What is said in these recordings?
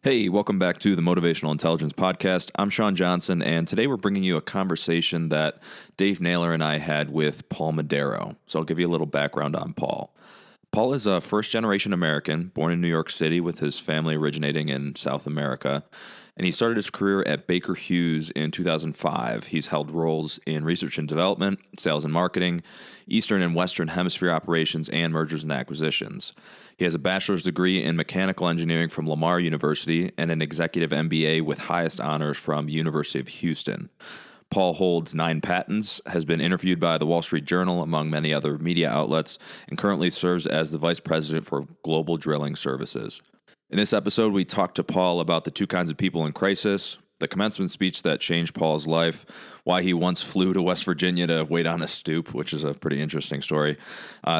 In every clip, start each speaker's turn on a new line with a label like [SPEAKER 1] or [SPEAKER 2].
[SPEAKER 1] Hey, welcome back to the Motivational Intelligence Podcast. I'm Sean Johnson, and today we're bringing you a conversation that Dave Naylor and I had with Paul Madero. So I'll give you a little background on Paul. Paul is a first-generation American, born in New York City with his family originating in South America, and he started his career at Baker Hughes in 2005. He's held roles in research and development, sales and marketing, Eastern and Western Hemisphere operations, and mergers and acquisitions. He has a bachelor's degree in mechanical engineering from Lamar University and an executive MBA with highest honors from University of Houston. Paul holds 9 patents, has been interviewed by the Wall Street Journal, among many other media outlets, and currently serves as the Vice President for Global Drilling Services. In this episode, we talked to Paul about the 2 kinds of people in crisis, the commencement speech that changed Paul's life, why he once flew to West Virginia to wait on a stoop, which is a pretty interesting story,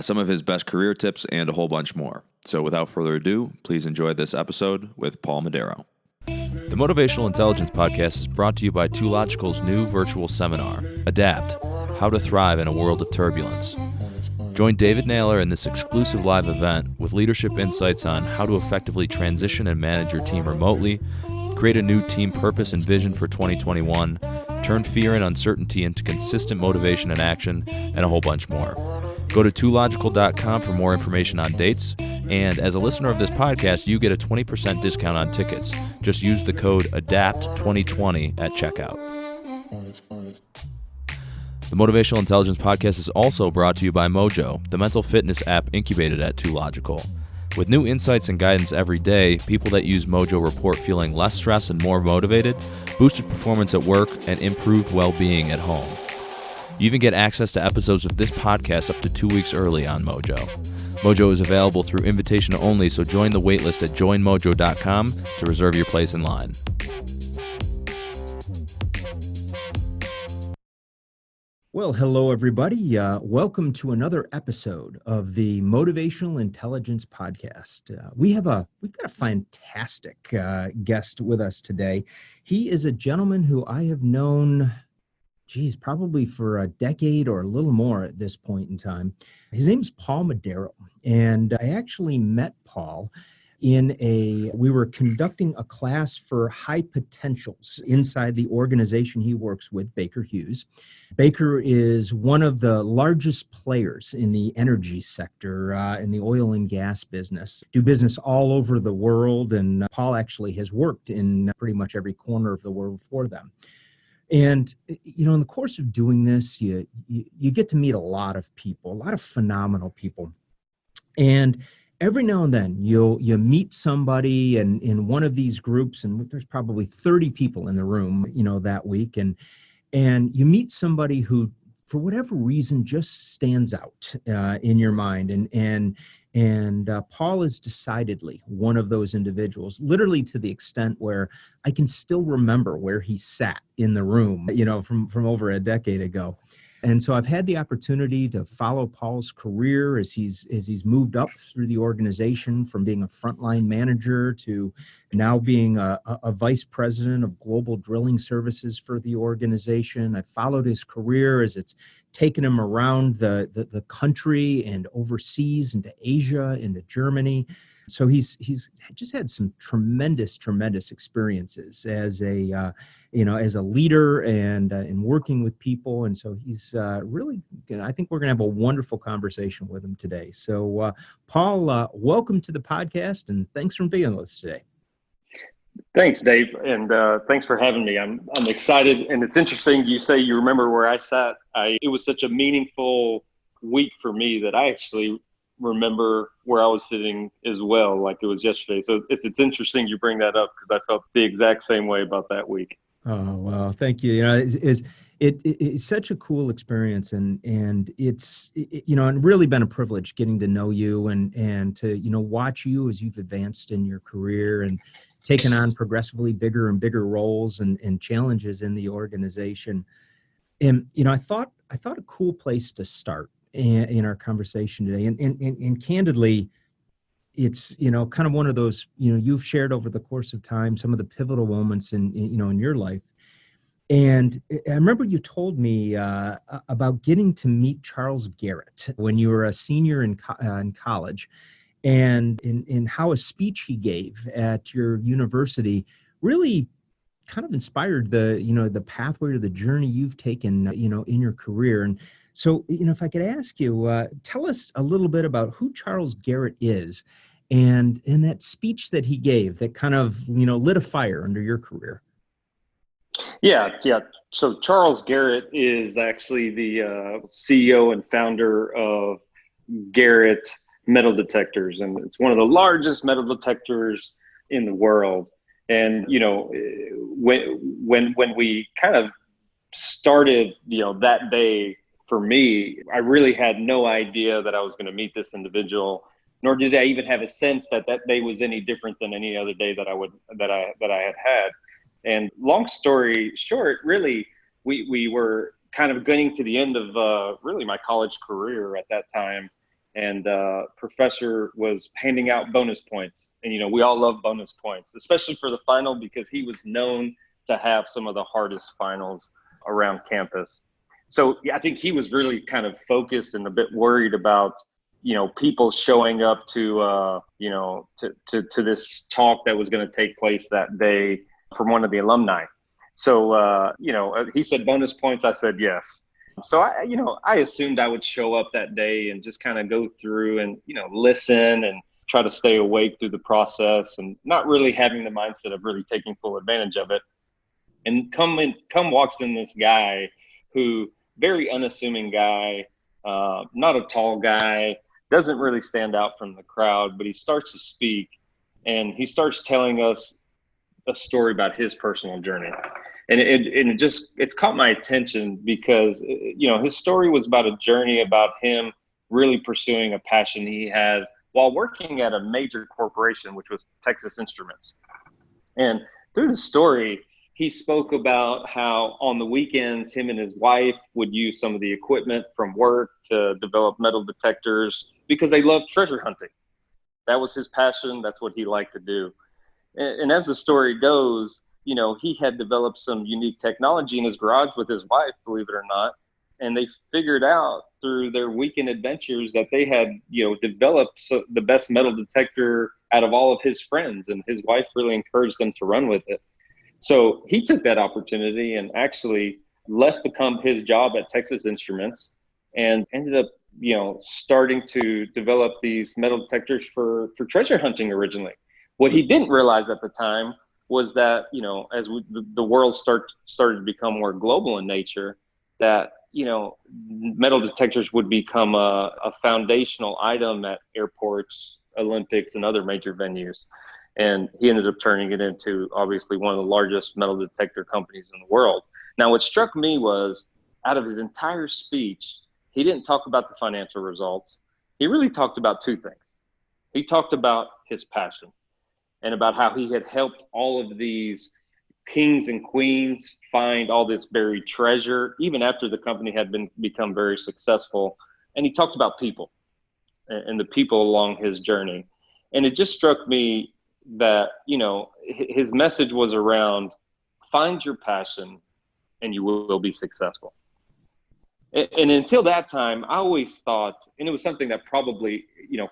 [SPEAKER 1] some of his best career tips, and a whole bunch more. So without further ado, please enjoy this episode with Paul Madero. The Motivational Intelligence Podcast is brought to you by 2Logical's new virtual seminar, Adapt, How to Thrive in a World of Turbulence. Join David Naylor in this exclusive live event with leadership insights on how to effectively transition and manage your team remotely, create a new team purpose and vision for 2021, turn fear and uncertainty into consistent motivation and action, and a whole bunch more. Go to 2logical.com for more information on dates, and as a listener of this podcast, you get a 20% discount on tickets. Just use the code ADAPT2020 at checkout. The Motivational Intelligence Podcast is also brought to you by Mojo, the mental fitness app incubated at 2Logical. With new insights and guidance every day, people that use Mojo report feeling less stressed and more motivated, boosted performance at work, and improved well-being at home. You even get access to episodes of this podcast up to 2 weeks early on Mojo. Mojo is available through invitation only, so join the waitlist at joinmojo.com to reserve your place in line.
[SPEAKER 2] Well, hello, everybody. Welcome to another episode of the Motivational Intelligence Podcast. We've got a fantastic guest with us today. He is a gentleman who I have known, probably for a decade or a little more at this point in time. His name is Paul Madero, and I actually met Paul we were conducting a class for high potentials inside the organization he works with, Baker Hughes. Baker is one of the largest players in the energy sector, in the oil and gas business, do business all over the world, and Paul actually has worked in pretty much every corner of the world for them. And, in the course of doing this, you get to meet a lot of people, a lot of phenomenal people. And every now and then you meet somebody in one of these groups, and there's probably 30 people in the room, that week. And you meet somebody who, for whatever reason, just stands out in your mind. And Paul is decidedly one of those individuals, literally to the extent where I can still remember where he sat in the room, from over a decade ago. And so I've had the opportunity to follow Paul's career as he's moved up through the organization from being a frontline manager to now being a vice president of global drilling services for the organization. I followed his career as it's taken him around the country and overseas into Asia, into Germany. So he's just had some tremendous experiences as a leader and in working with people. And so he's really, I think we're going to have a wonderful conversation with him today. So Paul, welcome to the podcast, and thanks for being with us today.
[SPEAKER 3] Thanks, Dave, and thanks for having me. I'm excited, and it's interesting you say you remember where I sat. It was such a meaningful week for me that I actually remember where I was sitting as well, like it was yesterday. So it's interesting you bring that up, because I felt the exact same way about that week.
[SPEAKER 2] Oh, well, thank you. It's such a cool experience, and it's really been a privilege getting to know you and to watch you as you've advanced in your career and taken on progressively bigger and bigger roles and challenges in the organization. And I thought a cool place to start in our conversation today, and candidly, it's kind of one of those you've shared over the course of time some of the pivotal moments in your life. And I remember you told me about getting to meet Charles Garrett when you were a senior in college, and in how a speech he gave at your university really kind of inspired the pathway or the journey you've taken, in your career. And so, if I could ask you, tell us a little bit about who Charles Garrett is and in that speech that he gave that kind of, lit a fire under your career.
[SPEAKER 3] Yeah. So Charles Garrett is actually the CEO and founder of Garrett metal detectors, and it's one of the largest metal detectors in the world. And when we kind of started, that day, for me, I really had no idea that I was going to meet this individual, nor did I even have a sense that that day was any different than any other day that I had had. And long story short, really, we were kind of getting to the end of really my college career at that time. And professor was handing out bonus points. And, we all love bonus points, especially for the final, because he was known to have some of the hardest finals around campus. So yeah, I think he was really kind of focused and a bit worried about, people showing up to this talk that was going to take place that day from one of the alumni. So, he said bonus points. I said yes. So I assumed I would show up that day and just kind of go through and, listen and try to stay awake through the process, and not really having the mindset of really taking full advantage of it. And come walks in this guy who, very unassuming guy, not a tall guy, doesn't really stand out from the crowd, but he starts to speak, and he starts telling us a story about his personal journey. And it's caught my attention because, his story was about a journey about him really pursuing a passion he had while working at a major corporation, which was Texas Instruments. And through the story, he spoke about how on the weekends, him and his wife would use some of the equipment from work to develop metal detectors because they loved treasure hunting. That was his passion. That's what he liked to do. And as the story goes, he had developed some unique technology in his garage with his wife, believe it or not. And they figured out through their weekend adventures that they had, developed the best metal detector out of all of his friends. And his wife really encouraged them to run with it. So he took that opportunity and actually left his job at Texas Instruments and ended up, starting to develop these metal detectors for treasure hunting originally. What he didn't realize at the time was that, as the world started to become more global in nature, that, metal detectors would become a foundational item at airports, Olympics, and other major venues. And he ended up turning it into, obviously, one of the largest metal detector companies in the world. Now, what struck me was, out of his entire speech, he didn't talk about the financial results. He really talked about two things. He talked about his passion and about how he had helped all of these kings and queens find all this buried treasure, even after the company had become very successful. And he talked about people and the people along his journey. And it just struck me that, his message was around, find your passion and you will be successful. And until that time, I always thought, and it was something that probably,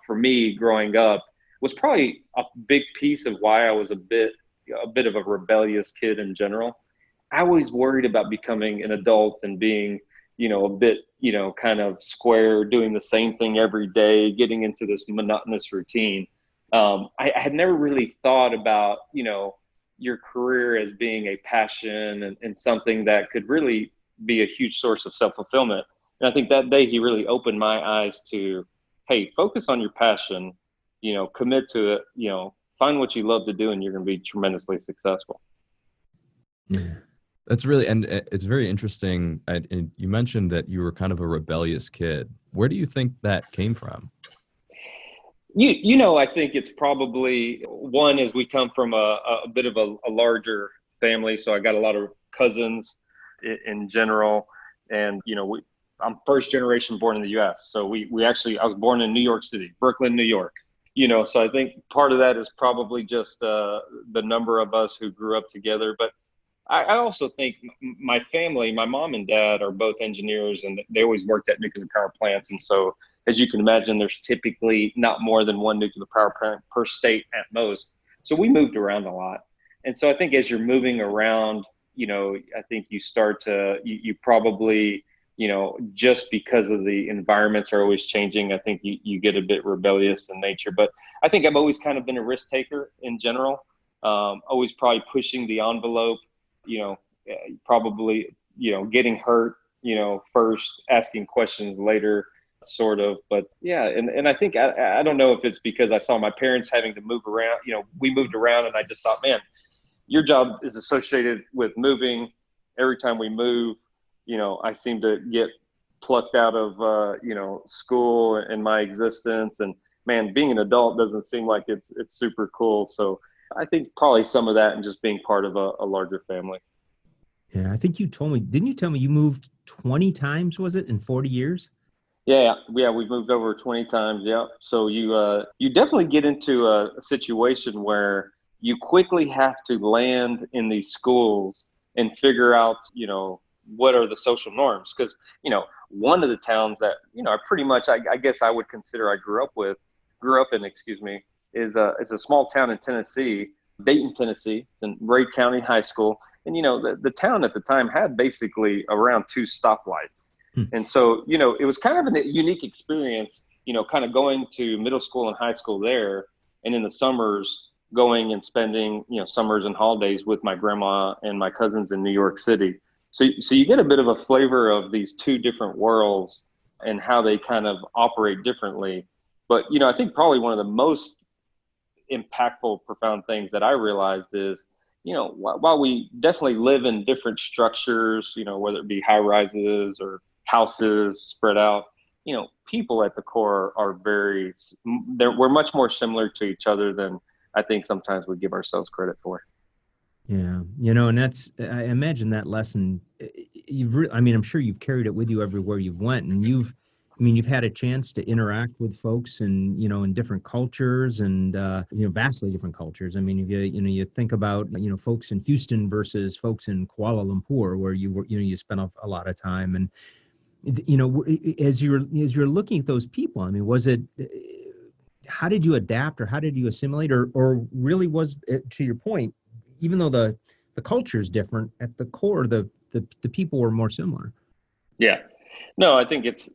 [SPEAKER 3] for me growing up, was probably a big piece of why I was a bit of a rebellious kid in general. I always worried about becoming an adult and being, a bit, kind of square, doing the same thing every day, getting into this monotonous routine. I had never really thought about, your career as being a passion and something that could really be a huge source of self-fulfillment. And I think that day he really opened my eyes to, hey, focus on your passion, commit to it, find what you love to do, and you're going to be tremendously successful.
[SPEAKER 1] Yeah. That's really, and it's very interesting. And you mentioned that you were kind of a rebellious kid. Where do you think that came from?
[SPEAKER 3] I think it's probably, one is we come from a bit of a larger family. So I got a lot of cousins in general. And, I'm first generation born in the US. So I was born in New York City, Brooklyn, New York. So I think part of that is probably just the number of us who grew up together. But I also think my family, my mom and dad are both engineers, and they always worked at nuclear power plants. And so, as you can imagine, there's typically not more than one nuclear power plant per state at most. So we moved around a lot. And so I think as you're moving around, I think you start to, you probably, just because of the environments are always changing, I think you get a bit rebellious in nature. But I think I've always kind of been a risk taker in general, always probably pushing the envelope, probably, getting hurt, first, asking questions later, sort of. But yeah, and I think, I don't know if it's because I saw my parents having to move around, we moved around, and I just thought, man, your job is associated with moving. Every time we move, I seem to get plucked out of, school and my existence. And man, being an adult doesn't seem like it's super cool. So I think probably some of that and just being part of a larger family.
[SPEAKER 2] Yeah, I think didn't you tell me you moved 20 times, was it, in 40 years?
[SPEAKER 3] Yeah, we've moved over 20 times. Yeah. So you definitely get into a situation where you quickly have to land in these schools and figure out, what are the social norms? Because, one of the towns that, I pretty much, I guess I would consider I grew up in, is a small town in Tennessee, Dayton, Tennessee. It's in Ray County High School. And, the town at the time had basically around 2 stoplights. And so, it was kind of a unique experience, kind of going to middle school and high school there. And in the summers, going and spending, summers and holidays with my grandma and my cousins in New York City. So you get a bit of a flavor of these 2 different worlds and how they kind of operate differently. But, I think probably one of the most impactful, profound things that I realized is, while we definitely live in different structures, whether it be high rises or houses spread out, people at the core are we're much more similar to each other than I think sometimes we give ourselves credit for.
[SPEAKER 2] Yeah, and I imagine that lesson, I'm sure you've carried it with you everywhere you've went, and you've had a chance to interact with folks and, in different cultures and, vastly different cultures. You think about, folks in Houston versus folks in Kuala Lumpur, where you spent a lot of time. And, as you're looking at those people, was it, how did you adapt or how did you assimilate or really was it, to your point, even though the culture is different, at the core, the people were more similar?
[SPEAKER 3] Yeah, no, I think it's,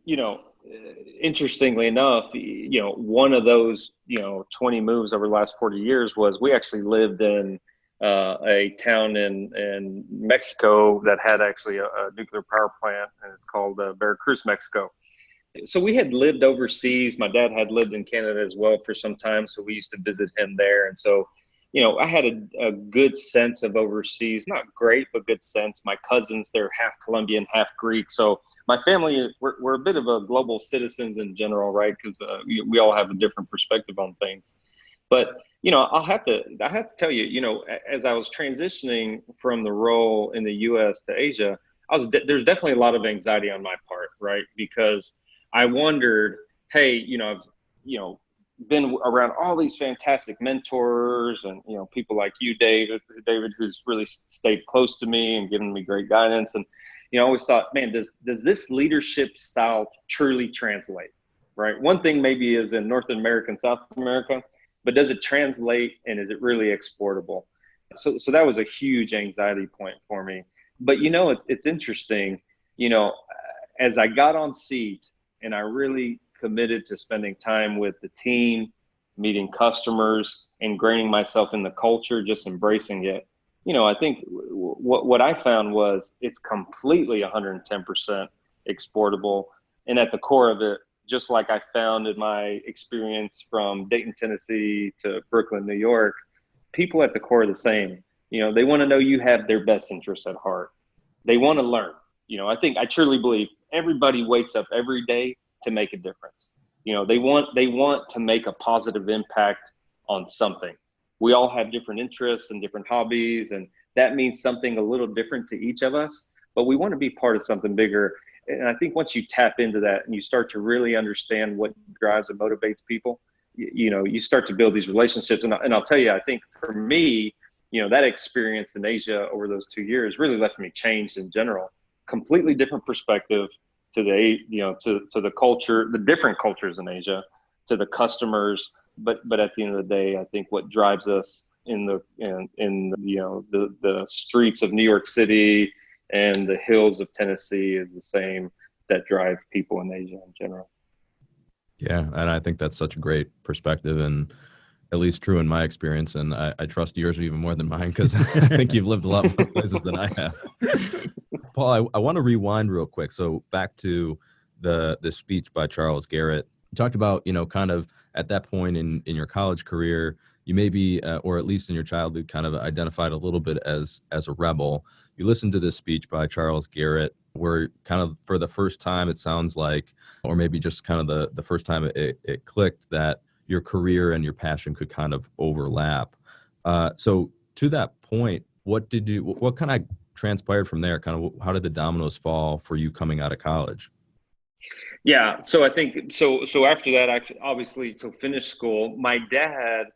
[SPEAKER 3] interestingly enough, one of those, 20 moves over the last 40 years was we actually lived in a town in Mexico that had actually a nuclear power plant, and it's called Veracruz, Mexico. So we had lived overseas. My dad had lived in Canada as well for some time, so we used to visit him there. And so, I had a good sense of overseas, not great, but good sense. My cousins, they're half Colombian, half Greek. So my family, we're a bit of a global citizens in general, right? Because we all have a different perspective on things. But, I have to tell you, as I was transitioning from the role in the U.S. to Asia, there's definitely a lot of anxiety on my part, right? Because I wondered, hey, I've, been around all these fantastic mentors and, people like you, David, who's really stayed close to me and given me great guidance. And, I always thought, man, does this leadership style truly translate, right? One thing maybe is in North America and South America, but does it translate and is it really exportable? So that was a huge anxiety point for me. But, it's interesting, as I got on seat and I really committed to spending time with the team, meeting customers, ingraining myself in the culture, just embracing it. I think what I found was it's completely 110% exportable. And at the core of it, just like I found in my experience from Dayton, Tennessee to Brooklyn, New York, people at the core are the same. They want to know you have their best interests at heart. They want to learn. I truly believe everybody wakes up every day to make a difference. They want to make a positive impact on something. We all have different interests and different hobbies, and that means something a little different to each of us, but we want to be part of something bigger. And I think once you tap into that and you start to really understand what drives and motivates people, you start to build these relationships. And I'll tell you, I think for me, that experience in Asia over those 2 years really left me changed in general. Completely different perspective to to the culture, the different cultures in Asia, to the customers. But at the end of the day, I think what drives us in the streets of New York City and the hills of Tennessee is the same that drive people in Asia in general.
[SPEAKER 1] Yeah, and I think that's such a great perspective, and at least true in my experience. And I trust yours even more than mine, because I think you've lived a lot more places than I have. Paul, I want to rewind real quick. So back to the speech by Charles Garrett. You talked about, kind of at that point in your college career, you maybe, or at least in your childhood, kind of identified a little bit as a rebel. You listened to this speech by Charles Garrett, where kind of for the first time, it sounds like, or maybe just kind of the first time it clicked that your career and your passion could kind of overlap. So to that point, what kind of transpired from there? Kind of how did the dominoes fall for you coming out of college?
[SPEAKER 3] Yeah. So I think, so after that, I obviously, finished school. My dad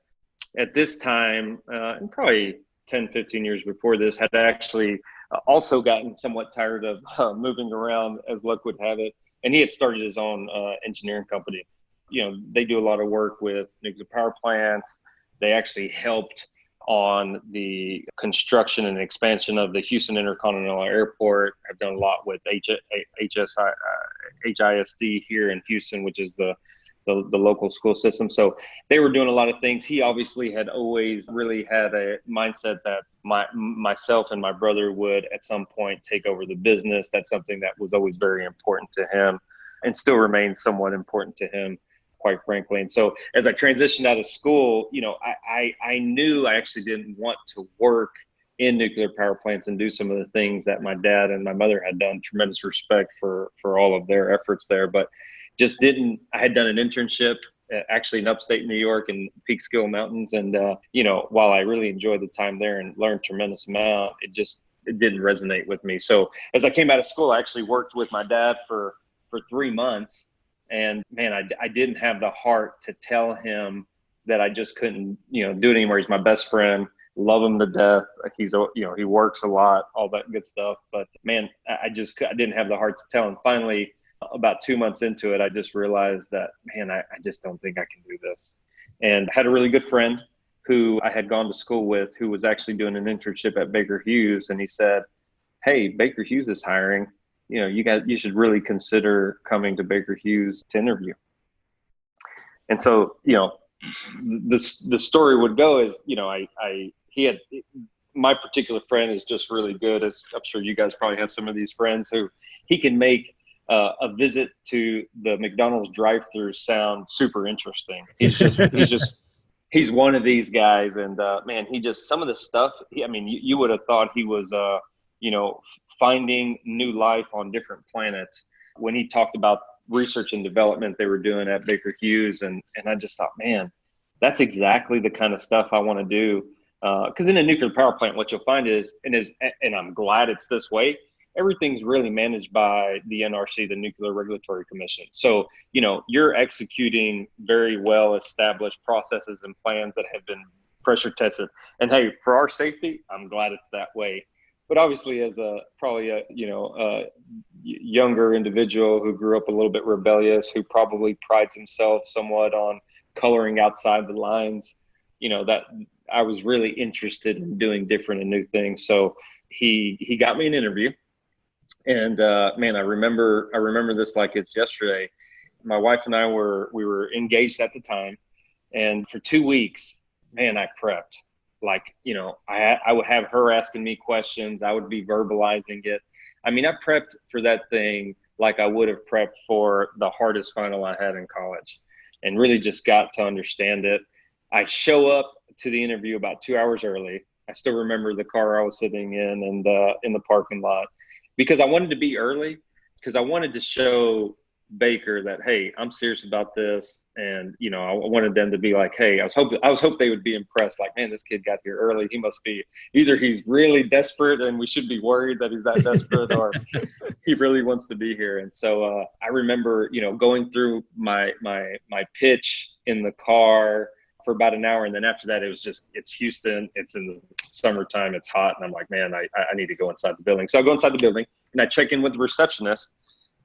[SPEAKER 3] at this time, and probably 10, 15 years before this, had actually also gotten somewhat tired of moving around, as luck would have it. And he had started his own engineering company. They do a lot of work with nuclear power plants. They actually helped on the construction and expansion of the Houston Intercontinental Airport. I've done a lot with HISD here in Houston, which is the local school system. So they were doing a lot of things. He obviously had always really had a mindset that myself and my brother would at some point take over the business. That's something that was always very important to him and still remains somewhat important to him, quite frankly. And so as I transitioned out of school, I knew I actually didn't want to work in nuclear power plants and do some of the things that my dad and my mother had done. Tremendous respect for all of their efforts there, but just didn't. I had done an internship actually in upstate New York in Peekskill Mountains. And, while I really enjoyed the time there and learned a tremendous amount, it didn't resonate with me. So as I came out of school, I actually worked with my dad for 3 months. And man, I didn't have the heart to tell him that I just couldn't, do it anymore. He's my best friend, love him to death. He's, he works a lot, all that good stuff. But man, I didn't have the heart to tell him. Finally, about 2 months into it, I just realized that, man, I just don't think I can do this. And I had a really good friend who I had gone to school with, who was actually doing an internship at Baker Hughes. And he said, "Hey, Baker Hughes is hiring. You should really consider coming to Baker Hughes to interview." And so, the story would go is, my particular friend is just really good, as I'm sure you guys probably have some of these friends who he can make a visit to the McDonald's drive-thru sound super interesting. He's one of these guys. And man, some of the stuff, you would have thought he was, finding new life on different planets when he talked about research and development they were doing at Baker Hughes. And I just thought, man, that's exactly the kind of stuff I want to do. Because in a nuclear power plant, what you'll find is, and I'm glad it's this way, everything's really managed by the NRC, the Nuclear Regulatory Commission. So, you're executing very well established processes and plans that have been pressure tested. And hey, for our safety, I'm glad it's that way. But obviously, as probably a younger individual who grew up a little bit rebellious, who probably prides himself somewhat on coloring outside the lines, that I was really interested in doing different and new things. So he got me an interview, and man, I remember this like it's yesterday. My wife and I we were engaged at the time, and for 2 weeks, man, I prepped. Like, I would have her asking me questions. I would be verbalizing it. I prepped for that thing like I would have prepped for the hardest final I had in college, and really just got to understand it. I show up to the interview about 2 hours early. I still remember the car I was sitting in and in the parking lot, because I wanted to be early, because I wanted to show Baker that, hey, I'm serious about this. And, I wanted them to be like, hey, I was hoping they would be impressed. Like, man, this kid got here early. He must be, either he's really desperate and we should be worried that he's that desperate, or he really wants to be here. And so I remember, going through my pitch in the car, for about an hour. And then after that, it's Houston. It's in the summertime. It's hot. And I'm like, man, I need to go inside the building. So I go inside the building and I check in with the receptionist.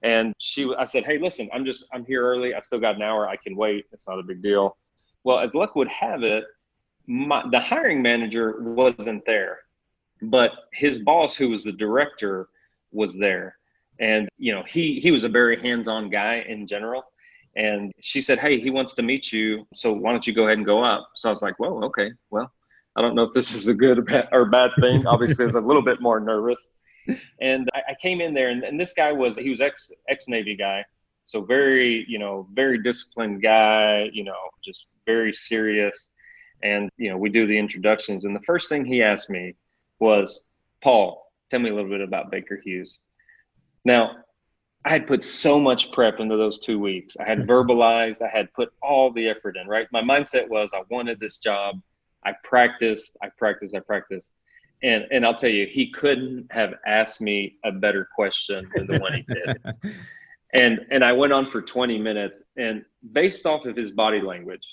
[SPEAKER 3] And I said, hey, listen, I'm here early. I still got an hour. I can wait. It's not a big deal. Well, as luck would have it, the hiring manager wasn't there, but his boss, who was the director, was there. And, he was a very hands-on guy in general. And she said, hey, he wants to meet you. So why don't you go ahead and go up? So I was like, whoa, okay. Well, I don't know if this is a good or bad thing. Obviously, I was a little bit more nervous. And I came in there, and this guy was ex-Navy guy. So very, very disciplined guy, just very serious. And, we do the introductions. And the first thing he asked me was, Paul, tell me a little bit about Baker Hughes. Now, I had put so much prep into those 2 weeks. I had verbalized, I had put all the effort in, right? My mindset was I wanted this job. I practiced. And I'll tell you, he couldn't have asked me a better question than the one he did. And I went on for 20 minutes, and based off of his body language,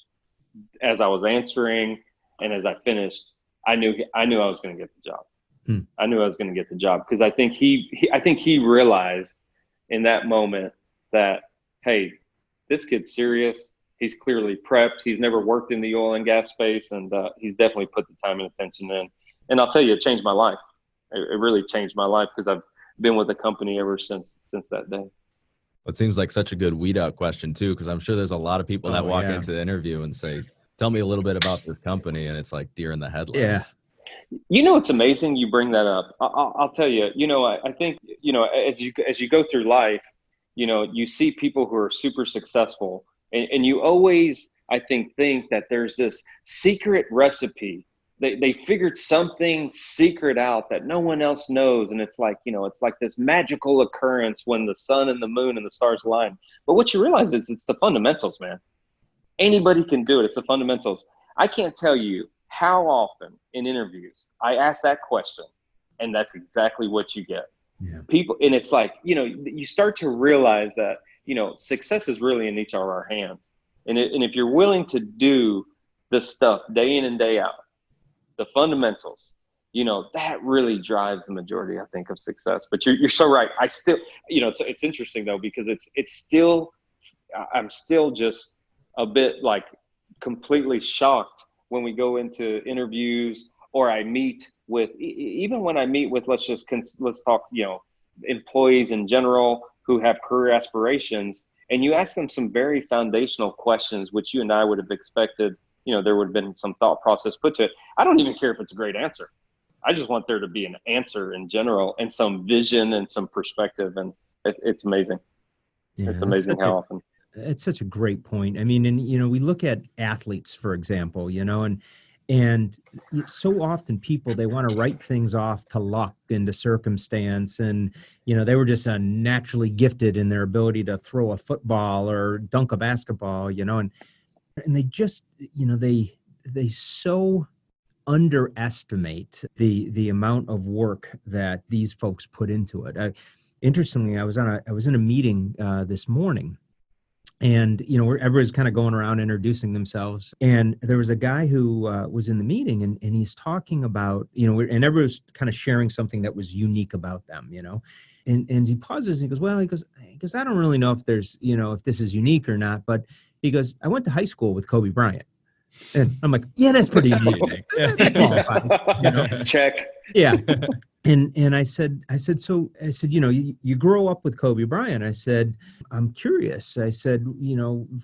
[SPEAKER 3] as I was answering and as I finished, I knew I was going to get the job. I knew I was going to get the job because I think he realized in that moment that, hey, this kid's serious. He's clearly prepped. He's never worked in the oil and gas space, and he's definitely put the time and attention in. And I'll tell you, it changed my life. It really changed my life because I've been with the company ever since that day.
[SPEAKER 4] It seems like such a good weed out question too, because I'm sure there's a lot of people that walk into the interview and say, tell me a little bit about this company. And it's like deer in the headlights.
[SPEAKER 2] Yeah.
[SPEAKER 3] It's amazing you bring that up. I'll tell you, I think, as you go through life, you see people who are super successful and you always, I think that there's this secret recipe. They figured something secret out that no one else knows. And it's like, it's like this magical occurrence when the sun and the moon and the stars align. But what you realize is it's the fundamentals, man. Anybody can do it. It's the fundamentals. I can't tell you how often in interviews I ask that question, and that's exactly what you get.
[SPEAKER 2] Yeah.
[SPEAKER 3] People, and it's like, you start to realize that, success is really in each of our hands. And if you're willing to do this stuff day in and day out, the fundamentals, that really drives the majority, I think, of success. But you're so right. I still, it's interesting though, because I'm still just a bit like completely shocked when we go into interviews or I meet with, even when I meet with, let's talk, employees in general who have career aspirations, and you ask them some very foundational questions, which you and I would have expected, there would have been some thought process put to it. I don't even care if it's a great answer. I just want there to be an answer in general and some vision and some perspective. And it's amazing. Yeah, it's amazing how often.
[SPEAKER 2] It's such a great point. I mean, and, we look at athletes, for example, and so often people, they want to write things off to luck and to circumstance. And, they were just naturally gifted in their ability to throw a football or dunk a basketball, and they just, they so underestimate the amount of work that these folks put into it. Interestingly, I was in a meeting this morning. And, where everybody's kind of going around introducing themselves. And there was a guy who was in the meeting and he's talking about, and everybody's kind of sharing something that was unique about them, and he pauses and he goes, well, he goes, I don't really know if there's, if this is unique or not. But he goes, I went to high school with Kobe Bryant. And I'm like, yeah, that's pretty unique. That qualifies,
[SPEAKER 3] Check.
[SPEAKER 2] Yeah. And I said, you grow up with Kobe Bryant. I said, I'm curious. I said,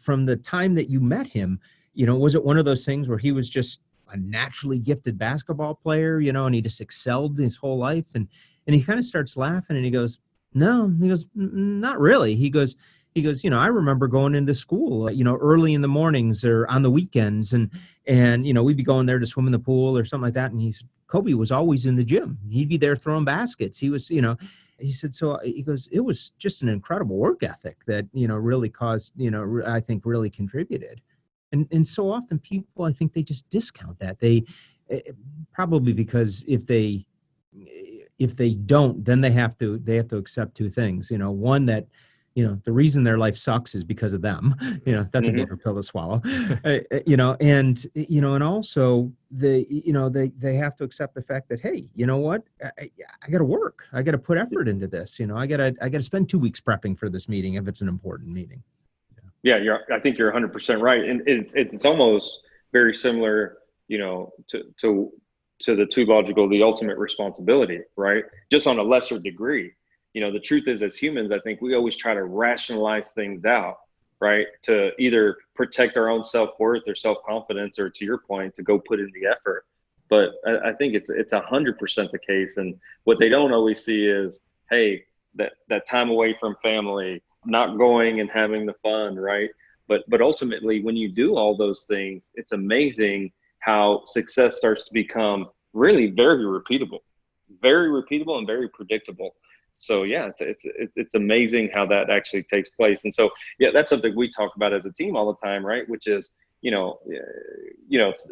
[SPEAKER 2] from the time that you met him, was it one of those things where he was just a naturally gifted basketball player, and he just excelled his whole life? And he kind of starts laughing and he goes, no, he goes, not really. He goes, I remember going into school, early in the mornings or on the weekends and we'd be going there to swim in the pool or something like that. And Kobe was always in the gym. He'd be there throwing baskets. He was, he said, so he goes, it was just an incredible work ethic that, really caused, I think really contributed. And so often people, I think they just discount that. They probably because if they don't, then they have to accept two things, one that, the reason their life sucks is because of them. That's a bitter pill to swallow. And also they have to accept the fact that, hey, you know what? I got to work. I got to put effort into this. I got to spend 2 weeks prepping for this meeting if it's an important meeting.
[SPEAKER 3] Yeah, I think you're 100% right, and it's almost very similar, to the two logical, the ultimate responsibility, right? Just on a lesser degree. The truth is, as humans, I think we always try to rationalize things out, right? To either protect our own self-worth or self-confidence, or to your point, to go put in the effort. But I think it's 100% the case. And what they don't always see is, hey, that time away from family, not going and having the fun, right? But ultimately, when you do all those things, it's amazing how success starts to become really very repeatable and very predictable. So yeah, it's amazing how that actually takes place. And so, yeah, that's something we talk about as a team all the time, right? Which is,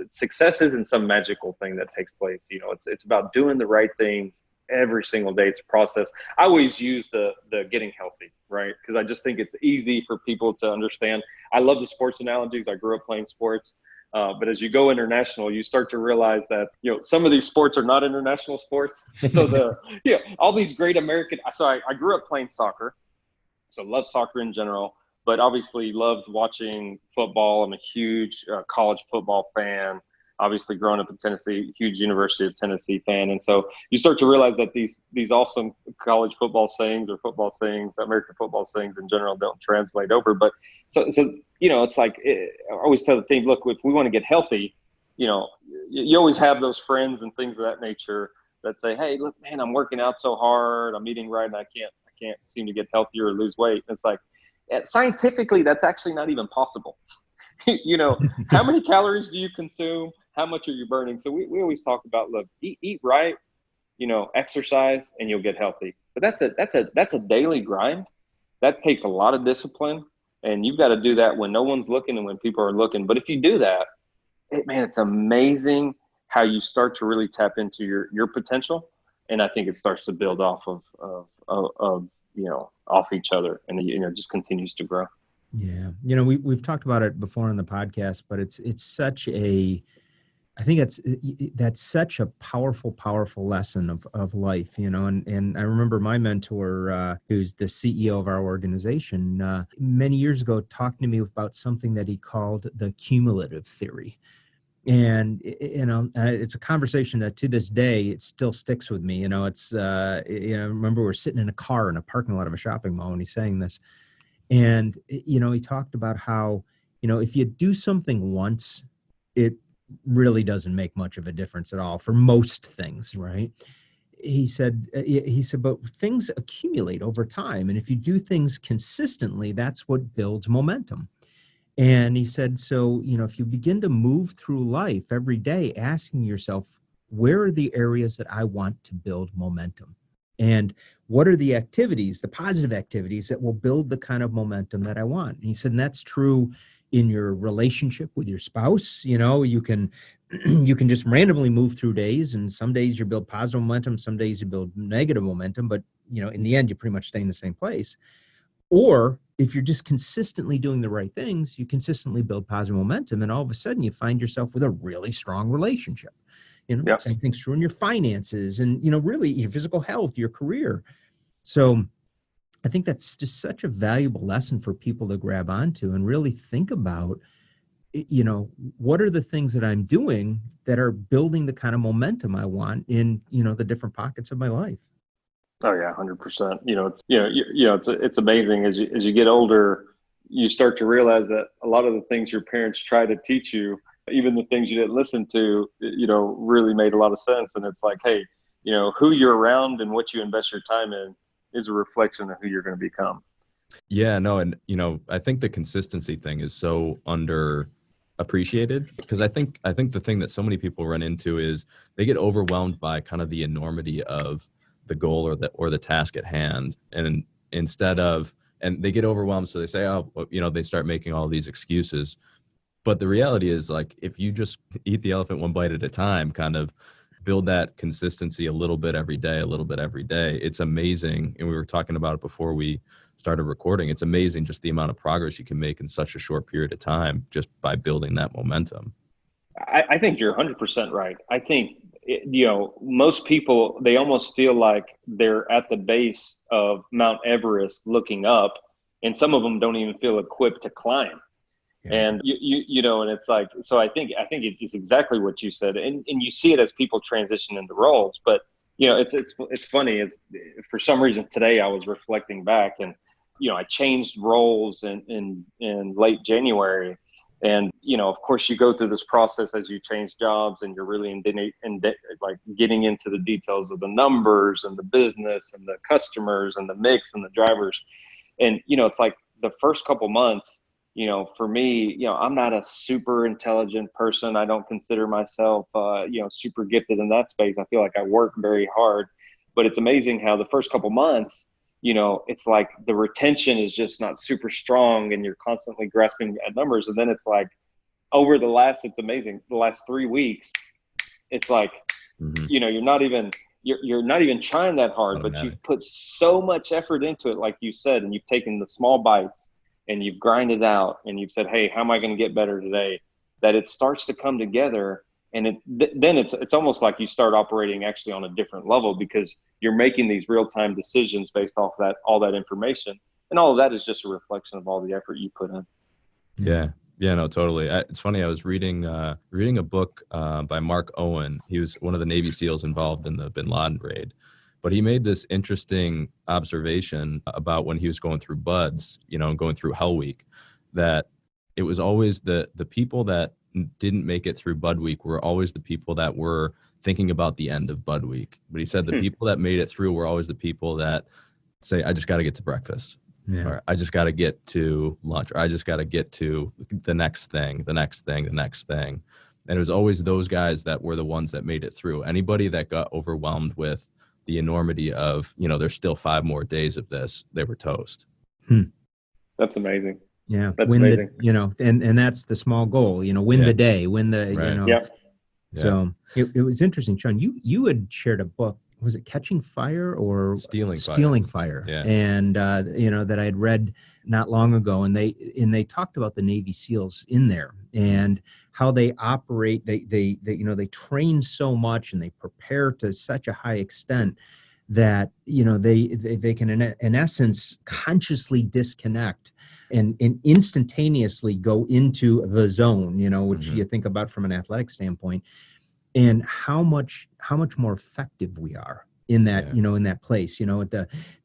[SPEAKER 3] success isn't some magical thing that takes place. It's about doing the right things every single day. It's a process. I always use the getting healthy, right? Because I just think it's easy for people to understand. I love the sports analogies. I grew up playing sports. But as you go international, you start to realize that, some of these sports are not international sports. So all these great American, so I grew up playing soccer. So love soccer in general, but obviously loved watching football. I'm a huge college football fan. Obviously growing up in Tennessee, huge University of Tennessee fan. And so you start to realize that these awesome college football sayings or football sayings, American football sayings in general, don't translate over. But so it's like, I always tell the team, look, if we want to get healthy, you always have those friends and things of that nature that say, hey, look, man, I'm working out so hard, I'm eating right, and I can't seem to get healthier or lose weight. And it's like, scientifically, that's actually not even possible. How many calories do you consume? How much are you burning? So we always talk about, look, eat right, exercise, and you'll get healthy. But that's a daily grind. That takes a lot of discipline, and you've got to do that when no one's looking and when people are looking. But if you do that, it's amazing how you start to really tap into your potential. And I think it starts to build off of off each other, and just continues to grow.
[SPEAKER 2] Yeah. We've talked about it before on the podcast, but it's such I think that's such a powerful lesson of life, and I remember my mentor, who's the CEO of our organization, many years ago, talking to me about something that he called the cumulative theory. And, it's a conversation that to this day, it still sticks with me. I remember we're sitting in a car in a parking lot of a shopping mall, and he's saying this. And, he talked about how, if you do something once, it really doesn't make much of a difference at all for most things, right? He said, but things accumulate over time. And if you do things consistently, that's what builds momentum. And he said, so, if you begin to move through life every day, asking yourself, where are the areas that I want to build momentum? And what are the activities, the positive activities that will build the kind of momentum that I want? And he said, and that's true in your relationship with your spouse. You can just randomly move through days, and some days you build positive momentum, some days you build negative momentum, but in the end, you pretty much stay in the same place. Or if you're just consistently doing the right things, you consistently build positive momentum, and all of a sudden you find yourself with a really strong relationship.
[SPEAKER 3] Yep.
[SPEAKER 2] Same thing's true in your finances and, really your physical health, your career. So I think that's just such a valuable lesson for people to grab onto and really think about, what are the things that I'm doing that are building the kind of momentum I want in, the different pockets of my life.
[SPEAKER 3] Oh yeah, 100%. It's amazing as you get older, you start to realize that a lot of the things your parents try to teach you, even the things you didn't listen to, really made a lot of sense. And it's like, hey, who you're around and what you invest your time in is a reflection of who you're going to become.
[SPEAKER 4] Yeah, no. And, I think the consistency thing is so underappreciated, because I think the thing that so many people run into is they get overwhelmed by kind of the enormity of the goal or the task at hand. And and they get overwhelmed. So they say, they start making all these excuses. But the reality is, like, if you just eat the elephant one bite at a time, kind of build that consistency a little bit every day, it's amazing. And we were talking about it before we started recording. It's amazing just the amount of progress you can make in such a short period of time just by building that momentum.
[SPEAKER 3] I think you're 100% right. I think, most people, they almost feel like they're at the base of Mount Everest looking up, and some of them don't even feel equipped to climb. Yeah. And and it's like, so I think it's exactly what you said, and you see it as people transition into roles. But it's funny. It's for some reason today I was reflecting back, and I changed roles in late January. And, of course, you go through this process as you change jobs, and you're really like getting into the details of the numbers and the business and the customers and the mix and the drivers. And, it's like the first couple months, for me, I'm not a super intelligent person. I don't consider myself, super gifted in that space. I feel like I work very hard, but it's amazing how the first couple months, it's like the retention is just not super strong, and you're constantly grasping at numbers. And then it's like it's amazing. The last 3 weeks, it's like, you're not even trying that hard, but you've put so much effort into it, like you said, and you've taken the small bites and you've grinded out, and you've said, hey, how am I going to get better today? That it starts to come together. And then it's almost like you start operating actually on a different level, because you're making these real-time decisions based off all that information. And all of that is just a reflection of all the effort you put in.
[SPEAKER 4] Yeah. Yeah, no, totally. It's funny. I was reading a book by Mark Owen. He was one of the Navy SEALs involved in the Bin Laden raid. But he made this interesting observation about when he was going through BUD/S, going through Hell Week, that it was always the people that didn't make it through Bud Week were always the people that were thinking about the end of Bud Week. But he said the people that made it through were always the people that say, I just got to get to breakfast. Yeah. Or I just got to get to lunch, or I just got to get to the next thing. And it was always those guys that were the ones that made it through. Anybody that got overwhelmed with the enormity of, there's still 5 more days of this, they were toast.
[SPEAKER 3] That's amazing.
[SPEAKER 2] Yeah.
[SPEAKER 3] That's amazing.
[SPEAKER 2] And that's the small goal, win the day,
[SPEAKER 4] Right.
[SPEAKER 3] Yeah.
[SPEAKER 2] So it was interesting, Sean, you had shared a book, was it Catching Fire or Stealing Fire?
[SPEAKER 4] Yeah.
[SPEAKER 2] And, that I had read not long ago, and they talked about the Navy SEALs in there and how they operate. They train so much and they prepare to such a high extent that, they can in essence consciously disconnect and instantaneously go into the zone, which you think about from an athletic standpoint, and how much more effective we are in that, in that place,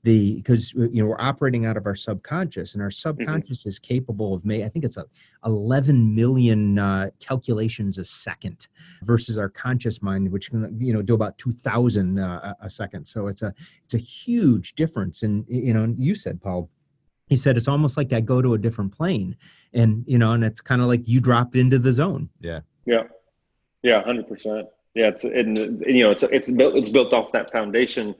[SPEAKER 2] because we're operating out of our subconscious, and our subconscious is capable of I think it's 11 million calculations a second versus our conscious mind, which can, do about 2,000 a second. So it's a huge difference. And, you said, Paul, he said, it's almost like I go to a different plane, and, and it's kind of like you dropped into the zone.
[SPEAKER 3] Yeah. Yeah. Yeah. 100%. Yeah. It's built off that foundation,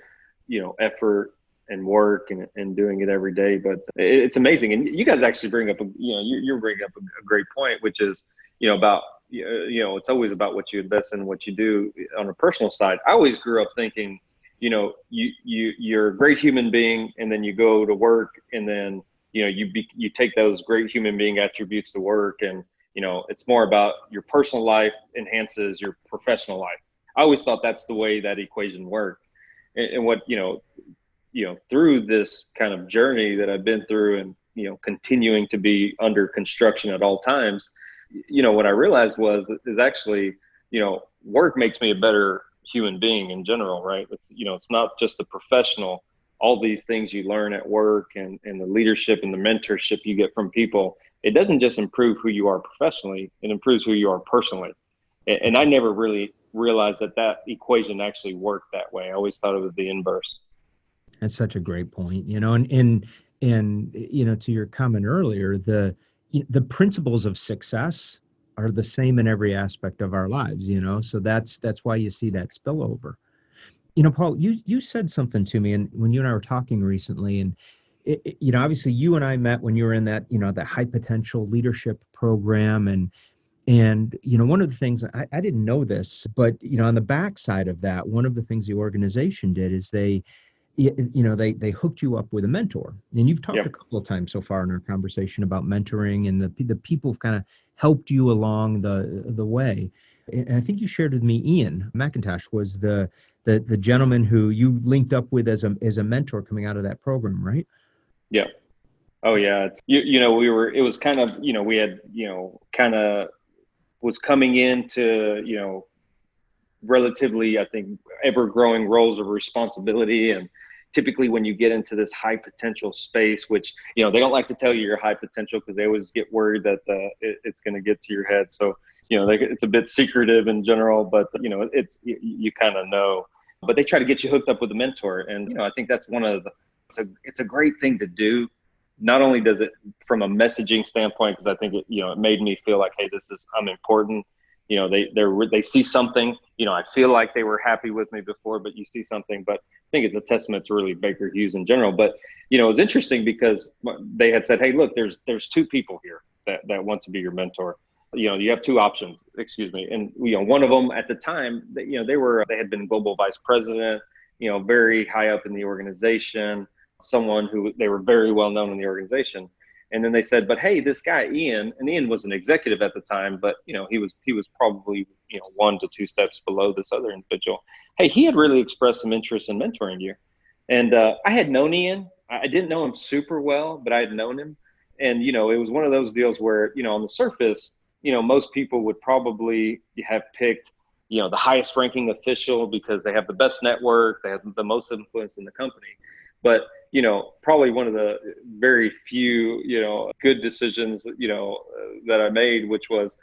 [SPEAKER 3] effort and work and doing it every day. But it's amazing. And you guys actually bring up, you're bringing up a great point, which is, about, it's always about what you invest in, what you do on a personal side. I always grew up thinking, you're a great human being, and then you go to work, and then, you take those great human being attributes to work, and, it's more about your personal life enhances your professional life. I always thought that's the way that equation worked. And what, through this kind of journey that I've been through, and, continuing to be under construction at all times, what I realized is actually, work makes me a better human being in general, right? It's not just the professional, all these things you learn at work, and the leadership and the mentorship you get from people. It doesn't just improve who you are professionally, it improves who you are personally. And I never really realized that equation actually worked that way. I always thought it was the inverse.
[SPEAKER 2] That's such a great point, and to your comment earlier, the principles of success are the same in every aspect of our lives, so that's why you see that spillover. Paul, you said something to me, and when you and I were talking recently, and obviously you and I met when you were in that, that high potential leadership program, and And, one of the things I didn't know this, but, on the backside of that, one of the things the organization did is they hooked you up with a mentor. And you've talked a couple of times so far in our conversation about mentoring, and the people kind of helped you along the way. And I think you shared with me, Ian McIntosh was the gentleman who you linked up with as a mentor coming out of that program, right?
[SPEAKER 3] Yeah. Oh yeah. It was kind of, we had, kind of was coming into, relatively, I think, ever growing roles of responsibility. And typically when you get into this high potential space, which, they don't like to tell you you're high potential because they always get worried that it's going to get to your head. So, it's a bit secretive in general, but, you kind of know. But they try to get you hooked up with a mentor. And, I think that's it's a great thing to do. Not only does it from a messaging standpoint, because I think it made me feel like, hey, I'm important. They see something. I feel like they were happy with me before, but you see something. But I think it's a testament to really Baker Hughes in general. But it was interesting because they had said, hey, look, there's two people here that want to be your mentor. You have two options. Excuse me. And one of them at the time, they had been global vice president. Very high up in the organization. Someone who they were very well known in the organization. And then they said, but hey, this guy, Ian, and Ian was an executive at the time, but he was probably, 1 to 2 steps below this other individual. Hey, he had really expressed some interest in mentoring you. And I had known Ian. I didn't know him super well, but I had known him. And, it was one of those deals where, on the surface, most people would probably have picked, the highest ranking official because they have the best network, they have the most influence in the company. But, probably one of the very few, good decisions, that I made, which was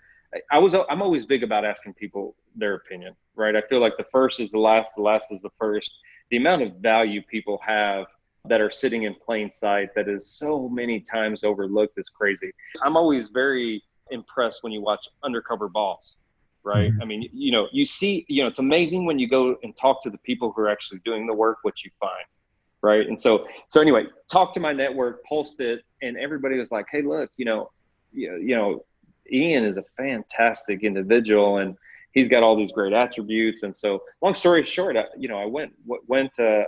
[SPEAKER 3] I'm always big about asking people their opinion, right? I feel like the first is the last is the first. The amount of value people have that are sitting in plain sight that is so many times overlooked is crazy. I'm always very impressed when you watch Undercover Boss, right?
[SPEAKER 2] Mm-hmm.
[SPEAKER 3] I mean, you see, it's amazing when you go and talk to the people who are actually doing the work, what you find. Right. And so anyway, talk to my network, post it, and everybody was like, hey, look, Ian is a fantastic individual and he's got all these great attributes. And so long story short, I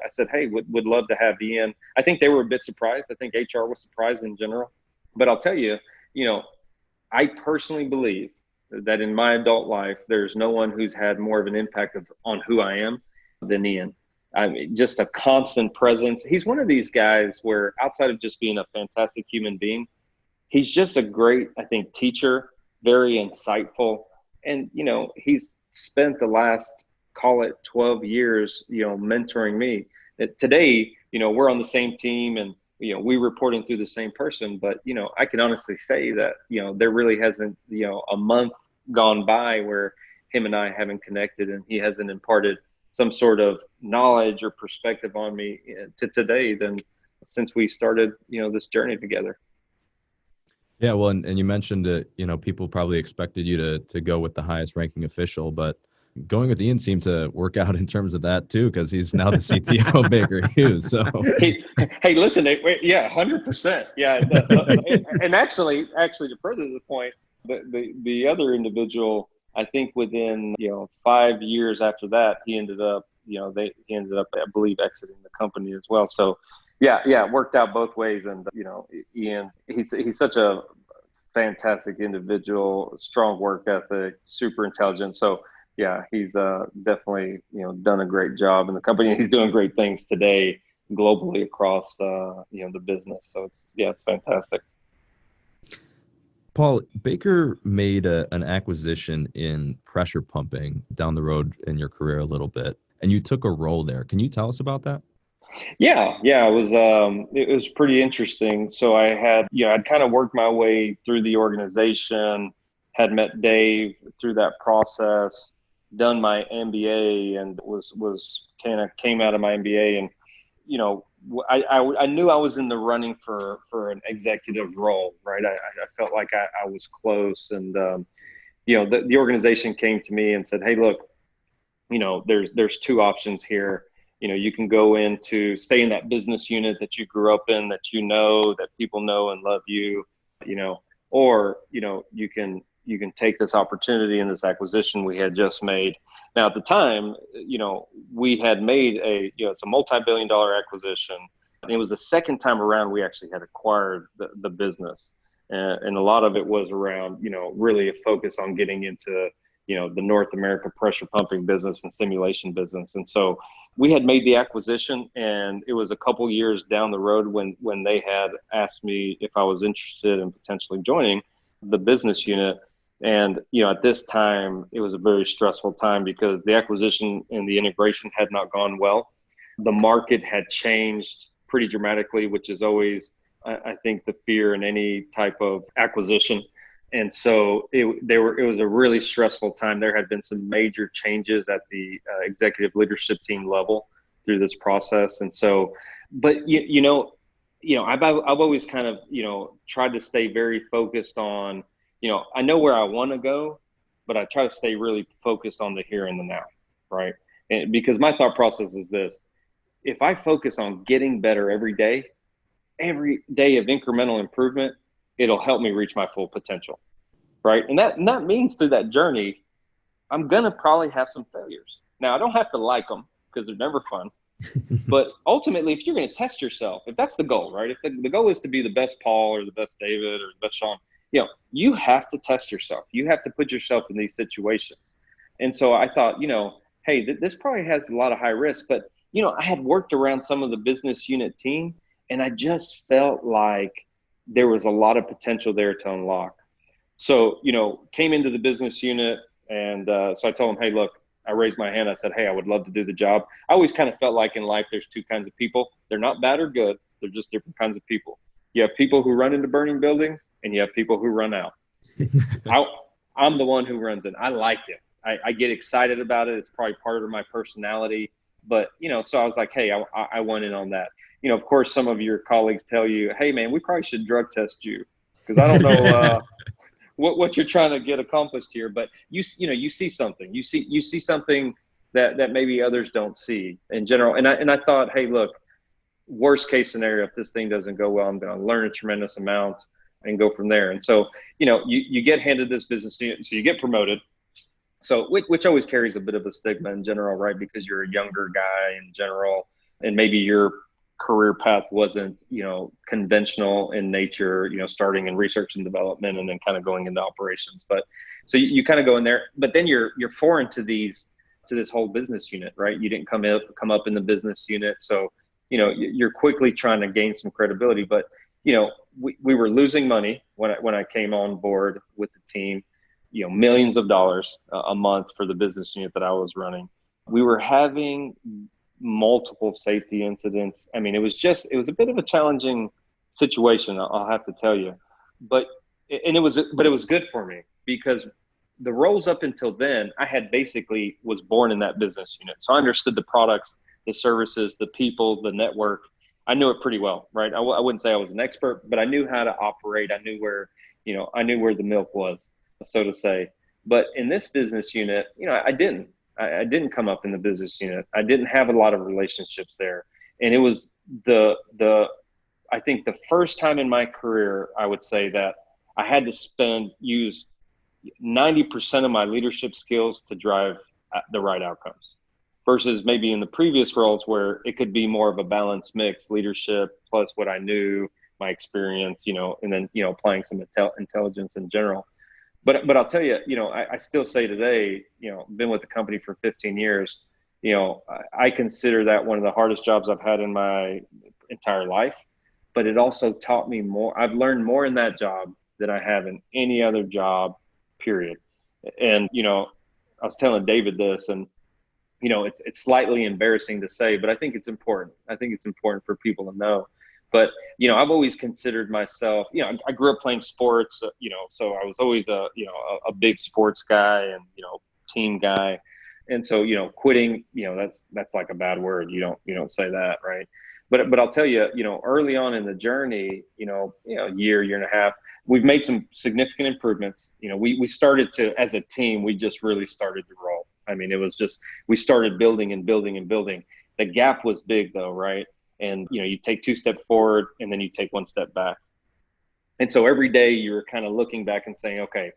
[SPEAKER 3] said, hey, would love to have Ian. I think they were a bit surprised. I think HR was surprised in general, but I'll tell you, I personally believe that in my adult life, there's no one who's had more of an impact on who I am than Ian. I mean, just a constant presence. He's one of these guys where outside of just being a fantastic human being, he's just a great, I think, teacher, very insightful. And, he's spent the last, call it 12 years, mentoring me. Today, we're on the same team and, we reporting through the same person. But, I can honestly say that, there really hasn't, a month gone by where him and I haven't connected and he hasn't imparted some sort of knowledge or perspective on me to today than since we started, this journey together.
[SPEAKER 4] Yeah. Well, and you mentioned that, people probably expected you to go with the highest ranking official, but going with Ian seemed to work out in terms of that too, because he's now the CTO of Baker Hughes. So
[SPEAKER 3] hey, listen, yeah, 100%. Yeah. And actually to further the point, the other individual, I think within, 5 years after that, he ended up, I believe, exiting the company as well. So yeah, it worked out both ways. And, Ian, he's such a fantastic individual, strong work ethic, super intelligent. So yeah, he's definitely, done a great job in the company. And he's doing great things today globally across, the business. So it's fantastic.
[SPEAKER 4] Paul, Baker made an acquisition in pressure pumping down the road in your career a little bit, and you took a role there. Can you tell us about that?
[SPEAKER 3] Yeah, it was pretty interesting. So I'd kind of worked my way through the organization, had met Dave through that process, done my MBA, and was kind of came out of my MBA, and I knew I was in the running for an executive role, right? I felt like I was close, and the organization came to me and said, hey, look, there's two options here. You can go stay in that business unit that you grew up in, that that people know and love you, or you can can take this opportunity and this acquisition we had just made. Now at the time, we had made it's a multi-billion-dollar acquisition. And it was the second time around we actually had acquired the business. And a lot of it was around, really a focus on getting into, the North America pressure pumping business and simulation business. And so we had made the acquisition, and it was a couple years down the road when they had asked me if I was interested in potentially joining the business unit. And, at this time, it was a very stressful time because the acquisition and the integration had not gone well. The market had changed pretty dramatically, which is always, I think, the fear in any type of acquisition. And so it was a really stressful time. There had been some major changes at the executive leadership team level through this process. And so, but I've always kind of, tried to stay very focused on, I know where I want to go, but I try to stay really focused on the here and the now, right? And because my thought process is this: if I focus on getting better every day of incremental improvement, it'll help me reach my full potential, right? And that means through that journey, I'm going to probably have some failures. Now, I don't have to like them because they're never fun. But ultimately, if you're going to test yourself, if that's the goal, right? If the goal is to be the best Paul or the best David or the best Sean, you have to test yourself. You have to put yourself in these situations. And so I thought, hey, this probably has a lot of high risk. But, I had worked around some of the business unit team, and I just felt like there was a lot of potential there to unlock. So, came into the business unit, and so I told them, hey, look, I raised my hand. I said, hey, I would love to do the job. I always kind of felt like in life there's two kinds of people. They're not bad or good. They're just different kinds of people. You have people who run into burning buildings, and you have people who run out. I'm the one who runs it. I like it. I get excited about it. It's probably part of my personality. But, so I was like, hey, I went in on that. Of course, some of your colleagues tell you, hey, man, we probably should drug test you because I don't know what you're trying to get accomplished here. But, you see something. You see something that maybe others don't see in general. And I thought, hey, look, worst case scenario, if this thing doesn't go well, I'm going to learn a tremendous amount and go from there. And so, you get handed this business unit, so you get promoted. So, which always carries a bit of a stigma in general, right? Because you're a younger guy in general, and maybe your career path wasn't, conventional in nature, starting in research and development and then kind of going into operations. But so you kind of go in there, but then you're foreign to this whole business unit, right? You didn't come up in the business unit. So, you're quickly trying to gain some credibility, but, we were losing money when I came on board with the team, millions of dollars a month for the business unit that I was running. We were having multiple safety incidents. I mean, it was a bit of a challenging situation, I'll have to tell you, but it was good for me because the roles up until then, I had basically was born in that business unit. So I understood the products, the services, the people, the network. I knew it pretty well, right? I wouldn't say I was an expert, but I knew how to operate. I knew where the milk was, so to say. But in this business unit, I didn't come up in the business unit. I didn't have a lot of relationships there. And it was I think the first time in my career, I would say that I had to use 90% of my leadership skills to drive the right outcomes versus maybe in the previous roles where it could be more of a balanced mix, leadership plus what I knew, my experience, and then, applying some intelligence in general. But I'll tell you, I still say today, been with the company for 15 years, I consider that one of the hardest jobs I've had in my entire life, but it also taught me more. I've learned more in that job than I have in any other job, period. And, I was telling David this, and, it's slightly embarrassing to say, but I think it's important. I think it's important for people to know. But, I've always considered myself, I grew up playing sports, so I was always a big sports guy and, team guy. And so, quitting, that's like a bad word. You don't say that, right? But I'll tell you, early on in the journey, year and a half, we've made some significant improvements. We started to, as a team, we just really started to roll. I mean, it was just, we started building and building and building. The gap was big though, right? And, you take 2 steps forward and then you take 1 step back. And so every day you're kind of looking back and saying, okay,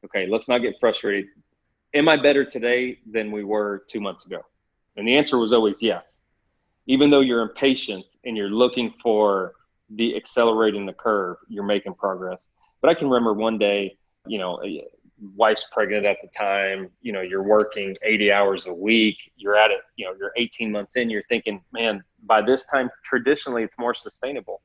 [SPEAKER 3] Okay, let's not get frustrated. Am I better today than we were 2 months ago? And the answer was always yes. Even though you're impatient and you're looking for the accelerating the curve, you're making progress. But I can remember one day, wife's pregnant at the time, you're working 80 hours a week, you're at it, you're 18 months in, you're thinking, man, by this time, traditionally, it's more sustainable.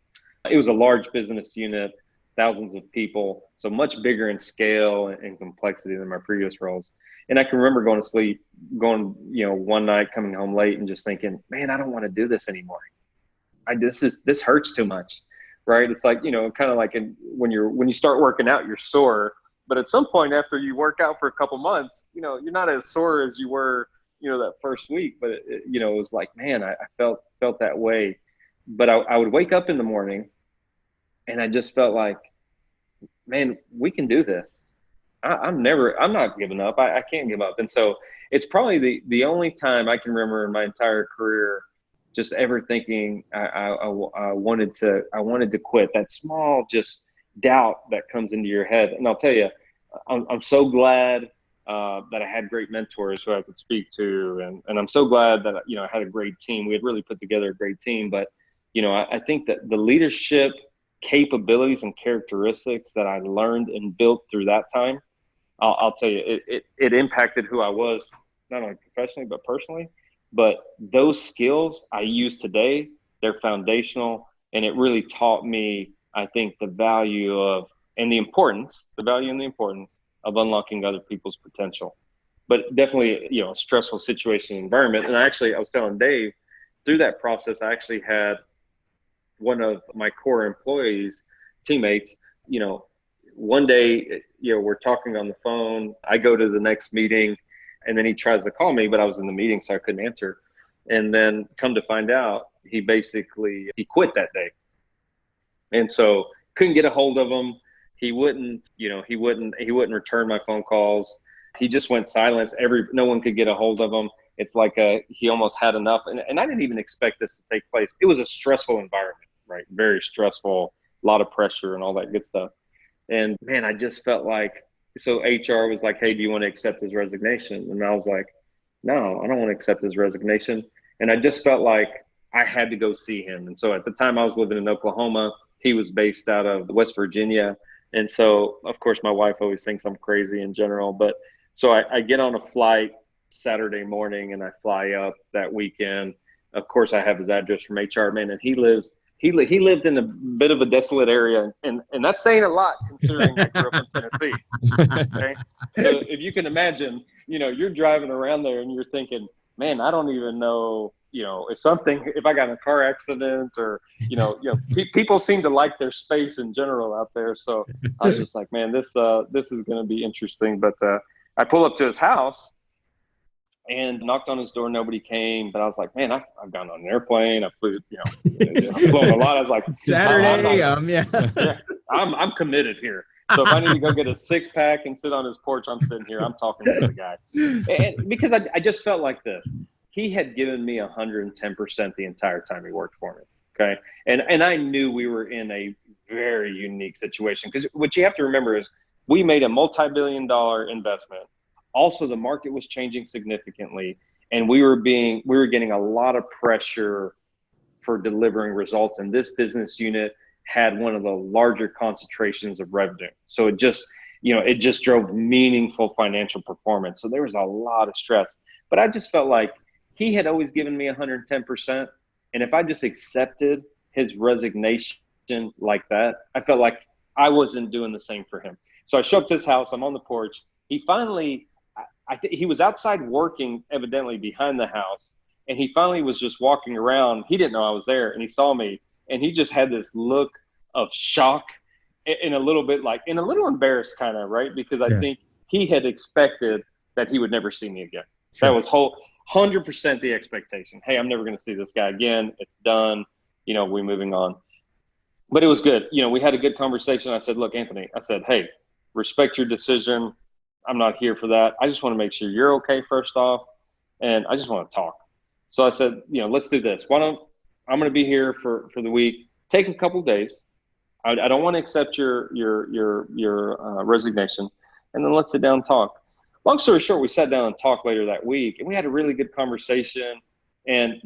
[SPEAKER 3] It was a large business unit, thousands of people, so much bigger in scale and complexity than my previous roles. And I can remember going to sleep, one night, coming home late and just thinking, man, I don't want to do this anymore. This hurts too much, right? It's like, kind of like when you start working out, you're sore. But at some point after you work out for a couple months, you're not as sore as you were, that first week. But it was like, man, I felt that way. But I would wake up in the morning and I just felt like, man, we can do this. I'm not giving up. I can't give up. And so it's probably the only time I can remember in my entire career just ever thinking I wanted to quit. That small just doubt that comes into your head. And I'll tell you, I'm so glad that I had great mentors who I could speak to, and I'm so glad that I had a great team. We had really put together a great team. But I think that the leadership capabilities and characteristics that I learned and built through that time, I'll tell you, it impacted who I was, not only professionally but personally. But those skills I use today, they're foundational, and it really taught me, I think, the value and the importance of unlocking other people's potential. But definitely, a stressful situation environment. And I was telling Dave, through that process, I actually had one of my core employees, teammates, one day, we're talking on the phone. I go to the next meeting, and then he tries to call me, but I was in the meeting, so I couldn't answer. And then come to find out, he quit that day. And so couldn't get a hold of him. He wouldn't return my phone calls. He just went silent. No one could get a hold of him. It's like he almost had enough. And I didn't even expect this to take place. It was a stressful environment, right? Very stressful, a lot of pressure and all that good stuff. And man, I just felt like, so HR was like, hey, do you want to accept his resignation? And I was like, no, I don't want to accept his resignation. And I just felt like I had to go see him. And so at the time I was living in Oklahoma. He was based out of West Virginia. And so, of course, my wife always thinks I'm crazy in general. But so I get on a flight Saturday morning and I fly up that weekend. Of course, I have his address from HR, man, and he lived in a bit of a desolate area. And that's saying a lot considering I grew up in Tennessee. Okay? So if you can imagine, you're driving around there and you're thinking, man, I don't even know, if I got in a car accident or, people seem to like their space in general out there. So I was just like, man, this is going to be interesting. But I pull up to his house and knocked on his door. Nobody came, but I was like, man, I've gone on an airplane. I flew, I've flown a lot. I was like,
[SPEAKER 2] Saturday,
[SPEAKER 3] I'm committed here. So if I need to go get a 6-pack and sit on his porch, I'm sitting here. I'm talking to the guy. And because I just felt like this. He had given me 110% the entire time he worked for me. Okay. And I knew we were in a very unique situation, because what you have to remember is we made a multi-billion-dollar investment. Also, the market was changing significantly, and we were getting a lot of pressure for delivering results. And this business unit had one of the larger concentrations of revenue. So it just drove meaningful financial performance. So there was a lot of stress, but I just felt like he had always given me 110%. And if I just accepted his resignation like that, I felt like I wasn't doing the same for him. So I show up to his house, I'm on the porch. He finally, he was outside working evidently behind the house. And he finally was just walking around. He didn't know I was there, and he saw me, and he just had this look of shock and a little embarrassed kind of, right? Because I think he had expected that he would never see me again. Sure. That was 100% the expectation. Hey, I'm never going to see this guy again. It's done. We're moving on. But it was good. We had a good conversation. I said, look, Anthony, hey, respect your decision. I'm not here for that. I just want to make sure you're okay first off. And I just want to talk. So I said, let's do this. I'm going to be here for the week. Take a couple days. I don't want to accept your resignation. and then let's sit down and talk. Long story short, we sat down and talked later that week, and we had a really good conversation. And,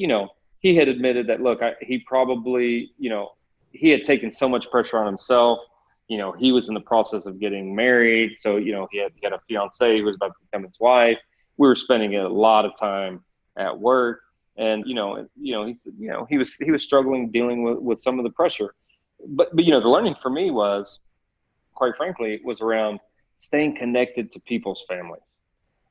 [SPEAKER 3] he had admitted that, look, he probably, he had taken so much pressure on himself. He was in the process of getting married. So, he had a fiance who was about to become his wife. We were spending a lot of time at work. And, he was struggling dealing with some of the pressure. But the learning for me was, quite frankly, was around staying connected to people's families.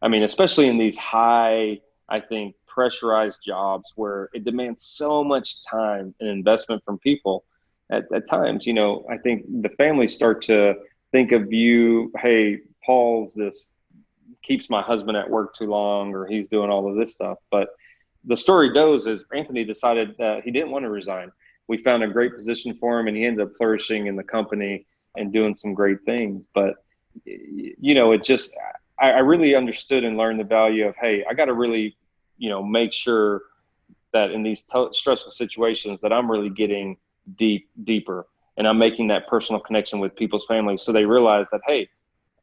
[SPEAKER 3] I mean, especially in these high, I think, pressurized jobs where it demands so much time and investment from people. At times, I think the families start to think of you, hey, Paul's keeps my husband at work too long, or he's doing all of this stuff. But the story goes is Anthony decided that he didn't want to resign. We found a great position for him, and he ended up flourishing in the company and doing some great things. But, it just, I really understood and learned the value of, hey, I got to really, make sure that in these stressful situations that I'm really getting deeper, and I'm making that personal connection with people's families. So they realize that, hey,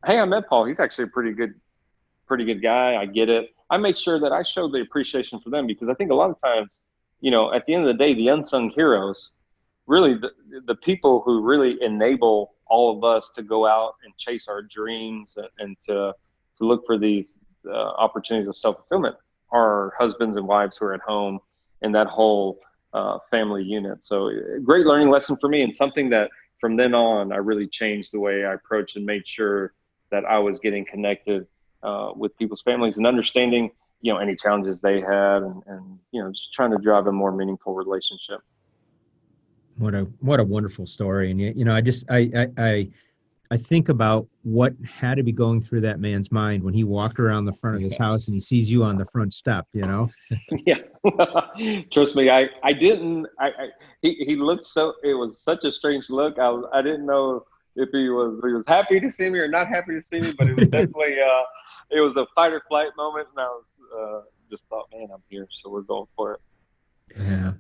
[SPEAKER 3] I met Paul. He's actually a pretty good guy. I get it. I make sure that I show the appreciation for them, because I think a lot of times, at the end of the day, the unsung heroes, really the people who really enable all of us to go out and chase our dreams and to look for these opportunities of self-fulfillment are husbands and wives who are at home, and that whole family unit. So great learning lesson for me, and something that from then on, I really changed the way I approached and made sure that I was getting connected with people's families and understanding, any challenges they had, and just trying to drive a more meaningful relationship.
[SPEAKER 2] What a wonderful story. And, I think about what had to be going through that man's mind when he walked around the front of his house and he sees you on the front step,
[SPEAKER 3] Yeah. Trust me. I didn't, he looked it was such a strange look. I didn't know if he was happy to see me or not happy to see me, but it was definitely, it was a fight or flight moment. And I was, just thought, man, I'm here. So we're going for it.
[SPEAKER 2] Yeah.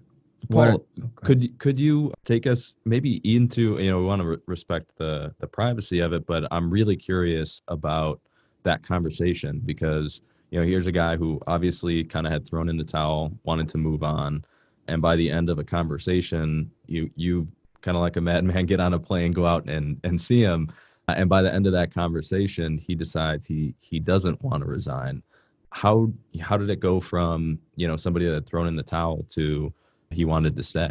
[SPEAKER 4] Paul, could you take us maybe into, we want to respect the privacy of it, but I'm really curious about that conversation, because, here's a guy who obviously kind of had thrown in the towel, wanted to move on. And by the end of a conversation, you kind of like a madman get on a plane, go out and see him. And by the end of that conversation, he decides he doesn't want to resign. How did it go from, somebody that had thrown in the towel to he wanted to stay?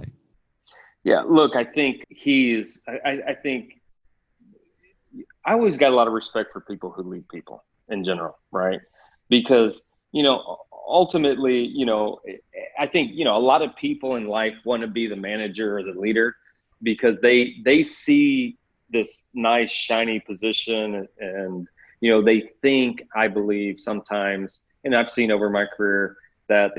[SPEAKER 3] Yeah, look, I think I think I always got a lot of respect for people who lead people in general, right? Because, ultimately, I think, a lot of people in life want to be the manager or the leader because they see this nice, shiny position and, they think, I believe sometimes, and I've seen over my career, that,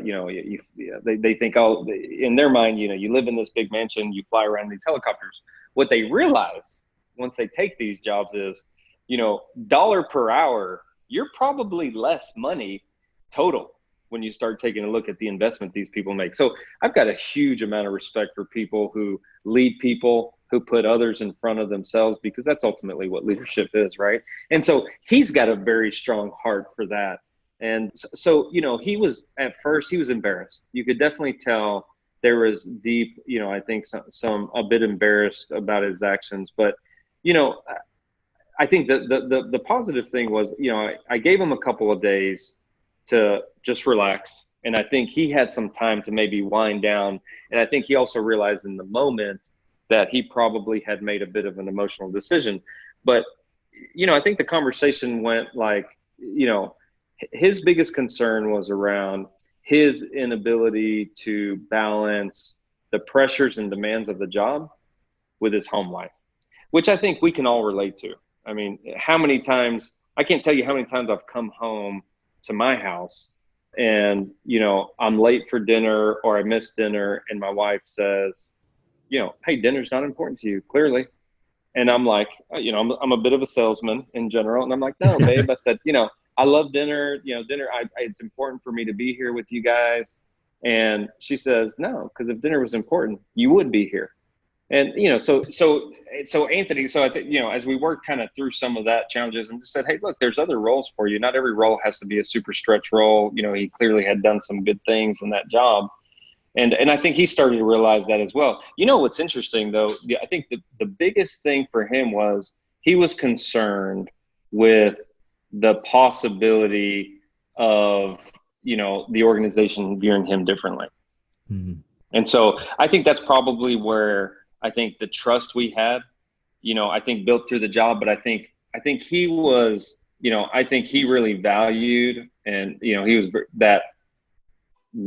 [SPEAKER 3] they think, oh, in their mind, you live in this big mansion, you fly around these helicopters. What they realize once they take these jobs is, dollar per hour, you're probably less money total when you start taking a look at the investment these people make. So I've got a huge amount of respect for people who lead people, who put others in front of themselves, because that's ultimately what leadership is, right? And so he's got a very strong heart for that. And so, he was, at first, he was embarrassed. You could definitely tell there was deep, I think a bit embarrassed about his actions. But, I think the positive thing was, I gave him a couple of days to just relax. And I think he had some time to maybe wind down. And I think he also realized in the moment that he probably had made a bit of an emotional decision. But, I think the conversation went like, his biggest concern was around his inability to balance the pressures and demands of the job with his home life, which I think we can all relate to. I mean, I can't tell you how many times I've come home to my house and, I'm late for dinner or I missed dinner and my wife says, hey, dinner's not important to you, clearly. And I'm like, I'm a bit of a salesman in general. And I'm like, no, babe, I said, I love dinner, it's important for me to be here with you guys. And she says, no, because if dinner was important, you would be here. And, so Anthony, so I think, as we worked kind of through some of that challenges and just said, hey, look, there's other roles for you. Not every role has to be a super stretch role. He clearly had done some good things in that job. And I think he started to realize that as well. What's interesting though, I think the biggest thing for him was he was concerned with the possibility of, the organization viewing him differently.
[SPEAKER 2] Mm-hmm.
[SPEAKER 3] And so I think that's probably where I think the trust we had, I think built through the job, but I think he was, I think he really valued, and, he was that,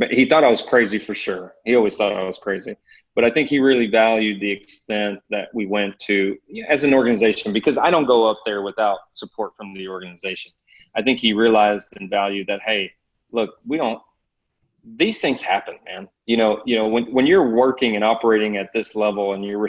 [SPEAKER 3] he thought I was crazy for sure. He always thought I was crazy, but I think he really valued the extent that we went to as an organization, because I don't go up there without support from the organization. I think he realized and valued that, hey, look, these things happen, man. When you're working and operating at this level and you're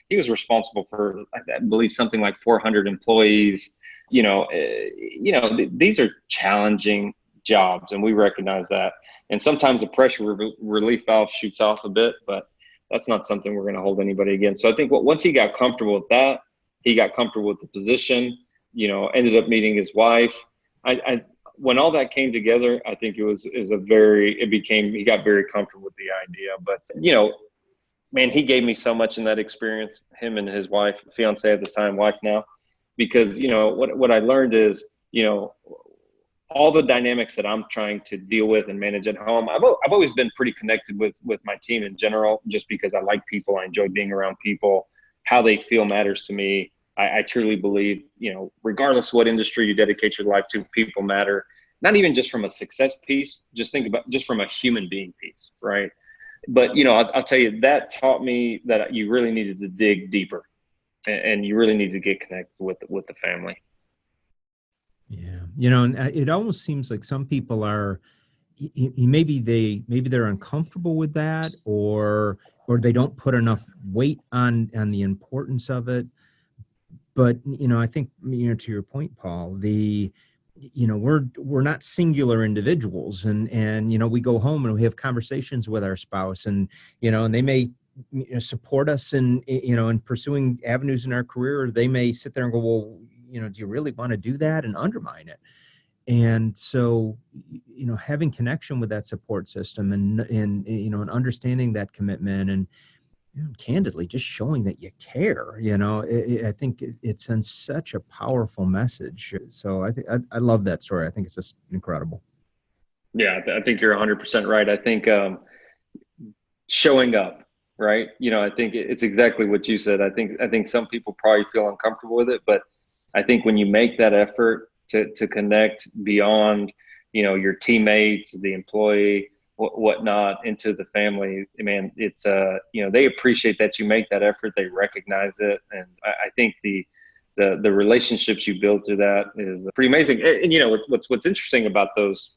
[SPEAKER 3] he was responsible for, I believe, something like 400 employees. These are challenging jobs, and we recognize that. And sometimes the pressure relief valve shoots off a bit, but that's not something we're going to hold anybody against. So I think once he got comfortable with that, he got comfortable with the position, ended up meeting his wife. When all that came together, I think he got very comfortable with the idea. But, man, he gave me so much in that experience, him and his wife, fiance at the time, wife now, because, what I learned is, all the dynamics that I'm trying to deal with and manage at home. I've always been pretty connected with my team in general, just because I like people. I enjoy being around people. How they feel matters to me. I truly believe, regardless of what industry you dedicate your life to, people matter. Not even just from a success piece, just from a human being piece, right? But, I'll tell you, that taught me that you really needed to dig deeper, and you really need to get connected with the family.
[SPEAKER 2] Yeah. And it almost seems like some people are, maybe they're uncomfortable with that, or they don't put enough weight on the importance of it. But, I think, to your point, Paul, we're not singular individuals, and we go home and we have conversations with our spouse, and, and they may support us in pursuing avenues in our career, or they may sit there and go, well, do you really want to do that, and undermine it. And so, having connection with that support system and understanding that commitment, and candidly just showing that you care, I think it sends such a powerful message. So I love that story. I think it's just incredible.
[SPEAKER 3] Yeah, I think you're 100% right. I think showing up, right? I think it's exactly what you said. I think some people probably feel uncomfortable with it, but I think when you make that effort to connect beyond, your teammates, the employee, whatnot, into the family, man, it's they appreciate that you make that effort. They recognize it, and I think the relationships you build through that is pretty amazing. And what's interesting about those,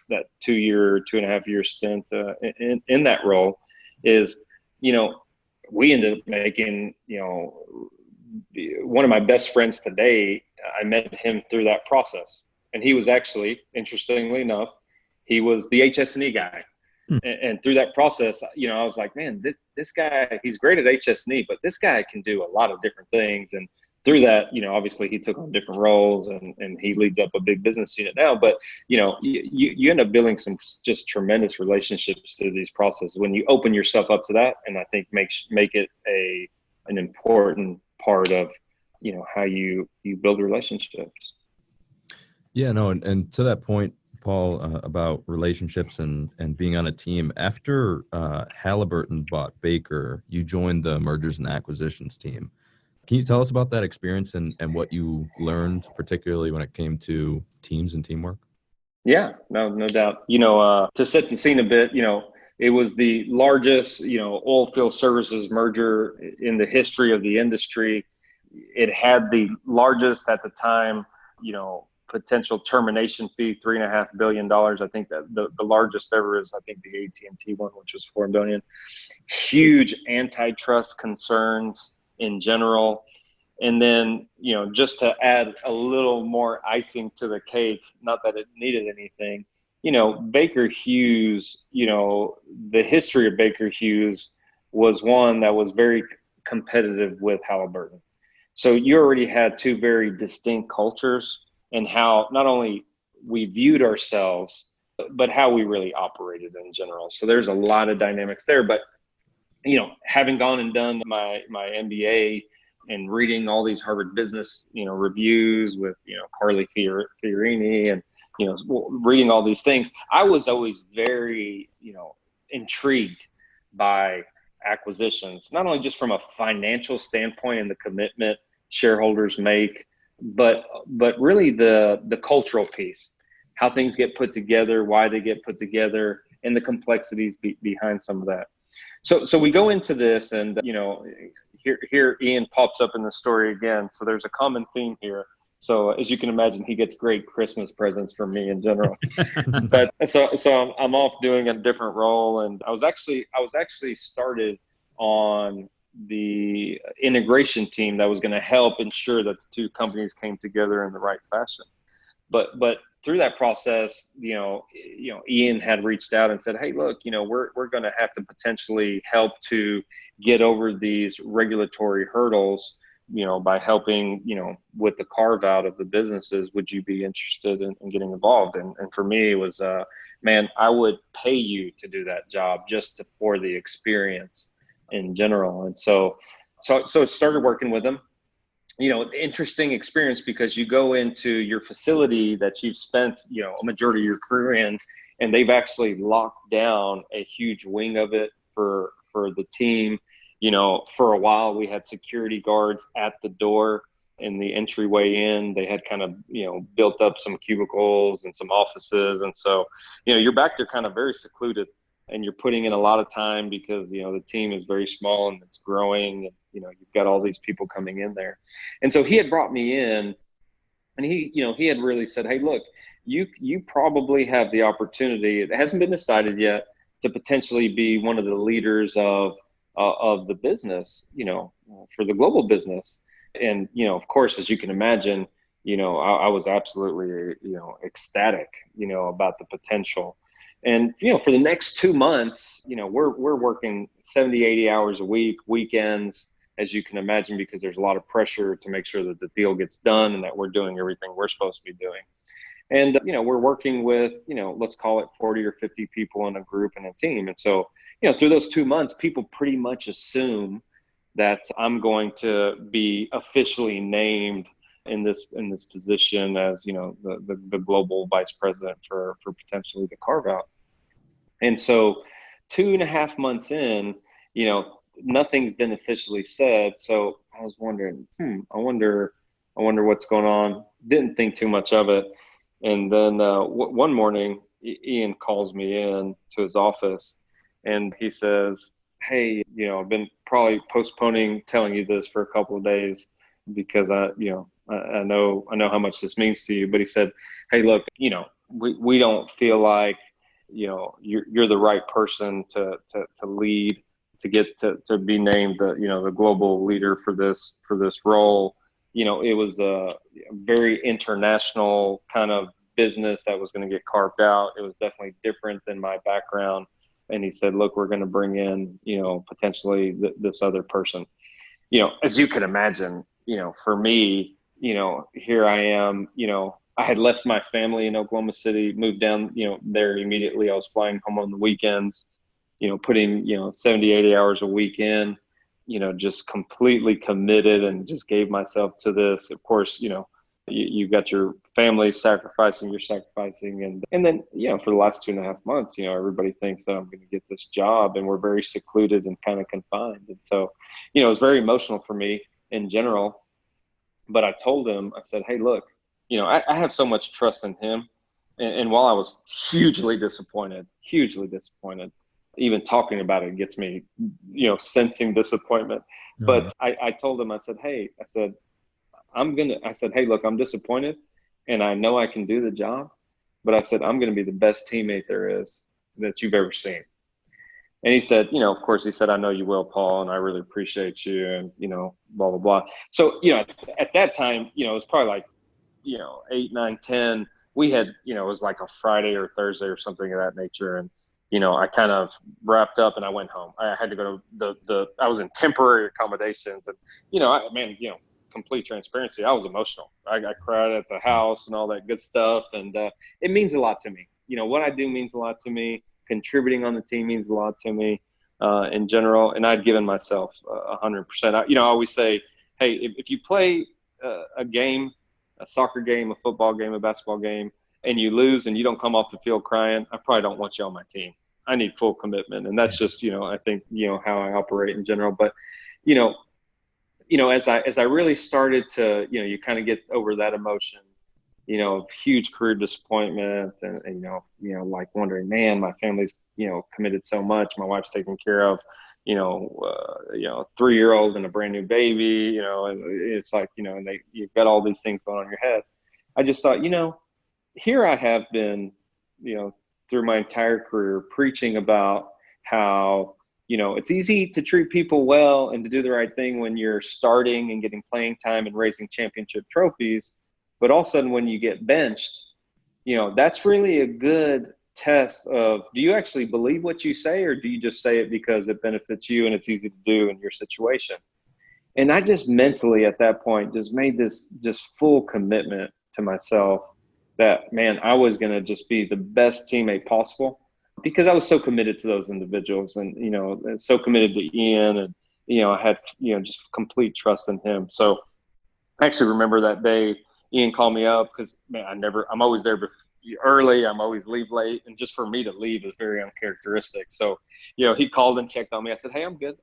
[SPEAKER 3] that 2.5 year stint in that role is, we ended up making, one of my best friends today, I met him through that process. And he was actually, interestingly enough, he was the HS&E guy. And through that process, I was like, man, this guy, he's great at HS&E, but this guy can do a lot of different things. And through that, obviously he took on different roles, and he leads up a big business unit now. But, you end up building some just tremendous relationships through these processes when you open yourself up to that. And I think make it an important part of, how you build relationships.
[SPEAKER 4] Yeah, no. And to that point, Paul, about relationships and being on a team, after Halliburton bought Baker, you joined the mergers and acquisitions team. Can you tell us about that experience and what you learned, particularly when it came to teams and teamwork?
[SPEAKER 3] Yeah, no doubt. To set the scene a bit, it was the largest, oil field services merger in the history of the industry. It had the largest at the time, potential termination fee, $3.5 billion. I think that the largest ever is, I think, the AT&T one, which was $4 billion. Huge antitrust concerns in general. And then, just to add a little more icing to the cake, not that it needed anything, Baker Hughes, the history of Baker Hughes was one that was very competitive with Halliburton. So you already had two very distinct cultures, and how not only we viewed ourselves, but how we really operated in general. So there's a lot of dynamics there. But, having gone and done my MBA and reading all these Harvard Business, reviews with, Carly Fiorini and, reading all these things, I was always very, intrigued by acquisitions, not only just from a financial standpoint and the commitment shareholders make, but really the cultural piece, how things get put together, why they get put together, and the complexities behind some of that. So we go into this, and here Ian pops up in the story again. So there's a common theme here. So as you can imagine, he gets great Christmas presents from me in general. But so I'm off doing a different role, and I was actually started on the integration team that was going to help ensure that the two companies came together in the right fashion. But through that process, Ian had reached out and said, "Hey, look, we're going to have to potentially help to get over these regulatory hurdles, by helping, with the carve out of the businesses. Would you be interested in getting involved?" And for me, it was, man, I would pay you to do that job just for the experience in general. And so it started working with them. Interesting experience, because you go into your facility that you've spent, a majority of your career in, and they've actually locked down a huge wing of it for the team. For a while we had security guards at the door in the entryway in. They had kind of, built up some cubicles and some offices. And so, you're back there kind of very secluded, and you're putting in a lot of time because, the team is very small and it's growing, and, you've got all these people coming in there. And so he had brought me in, and he had really said, "Hey, look, you probably have the opportunity, it hasn't been decided yet, to potentially be one of the leaders of the business, for the global business." And, of course, as you can imagine, I was absolutely, ecstatic, about the potential. And, for the next 2 months, we're working 70, 80 hours a week, weekends, as you can imagine, because there's a lot of pressure to make sure that the deal gets done and that we're doing everything we're supposed to be doing. And, we're working with, let's call it 40 or 50 people in a group and a team. And so, through those 2 months, people pretty much assume that I'm going to be officially named in this position as, the global vice president for potentially the carve out. And so 2.5 months in, nothing's been officially said. So I was wondering, I wonder what's going on. Didn't think too much of it. And then one morning, Ian calls me in to his office, and he says, "Hey, I've been probably postponing telling you this for a couple of days because I know how much this means to you." But he said, "Hey, look, we don't feel like, you're the right person to lead, to get to be named the global leader for this role." It was a very international kind of business that was going to get carved out. It was definitely different than my background. And he said, "Look, we're going to bring in, potentially this other person." As you can imagine, for me, here I am, I had left my family in Oklahoma City, moved down, there immediately. I was flying home on the weekends, putting, 70, 80 hours a week in, just completely committed and just gave myself to this. Of course, you got your family sacrificing, you're sacrificing. And then, for the last 2.5 months, everybody thinks that I'm going to get this job, and we're very secluded and kind of confined. And so, it was very emotional for me in general. But I told him, I said, "Hey, look, I have so much trust in him." And while I was hugely disappointed, even talking about it gets me, sensing disappointment. Mm-hmm. But I told him, I said, "Hey," I said, "Hey, look, I'm disappointed, and I know I can do the job, but I said, I'm going to be the best teammate there is that you've ever seen." And he said, of course, he said, "I know you will, Paul, and I really appreciate you," and, blah, blah, blah. So, at that time, it was probably like, 8, 9, 10. We had, it was like a Friday or Thursday or something of that nature. And I kind of wrapped up and I went home. I had to go to I was in temporary accommodations, and, complete transparency, I was emotional. I cried at the house and all that good stuff. And it means a lot to me. What I do means a lot to me. Contributing on the team means a lot to me in general. And I'd given myself 100%. I always say, hey, if you play a game, a soccer game, a football game, a basketball game, and you lose and you don't come off the field crying, I probably don't want you on my team. I need full commitment. And that's just, I think, how I operate in general. But, as I really started to, you kind of get over that emotion, of huge career disappointment and like wondering, man, my family's, committed so much. My wife's taken care of, a 3-year-old and a brand new baby, and it's like, and you've got all these things going on in your head. I just thought, here I have been, through my entire career preaching about how, it's easy to treat people well and to do the right thing when you're starting and getting playing time and raising championship trophies. But all of a sudden when you get benched, that's really a good test of, do you actually believe what you say, or do you just say it because it benefits you and it's easy to do in your situation? And I just mentally at that point just made this just full commitment to myself that, man, I was going to just be the best teammate possible, because I was so committed to those individuals and, so committed to Ian, and, I had, just complete trust in him. So I actually remember that day Ian called me up, because, man, I'm always there early. I'm always leave late. And just for me to leave is very uncharacteristic. So, he called and checked on me. I said, hey, I'm good.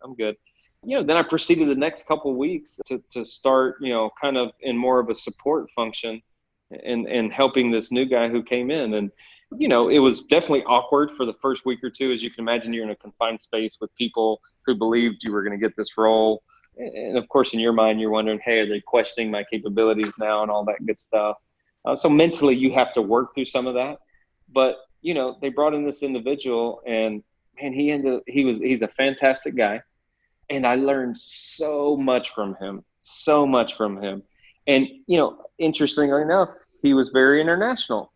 [SPEAKER 3] Then I proceeded the next couple of weeks to start, kind of in more of a support function and helping this new guy who came in. And, it was definitely awkward for the first week or two. As you can imagine, you're in a confined space with people who believed you were going to get this role. And of course, in your mind, you're wondering, hey, are they questioning my capabilities now and all that good stuff? So mentally, you have to work through some of that. But, they brought in this individual, and, man, he's a fantastic guy. And I learned so much from him. And, interestingly enough, he was very international.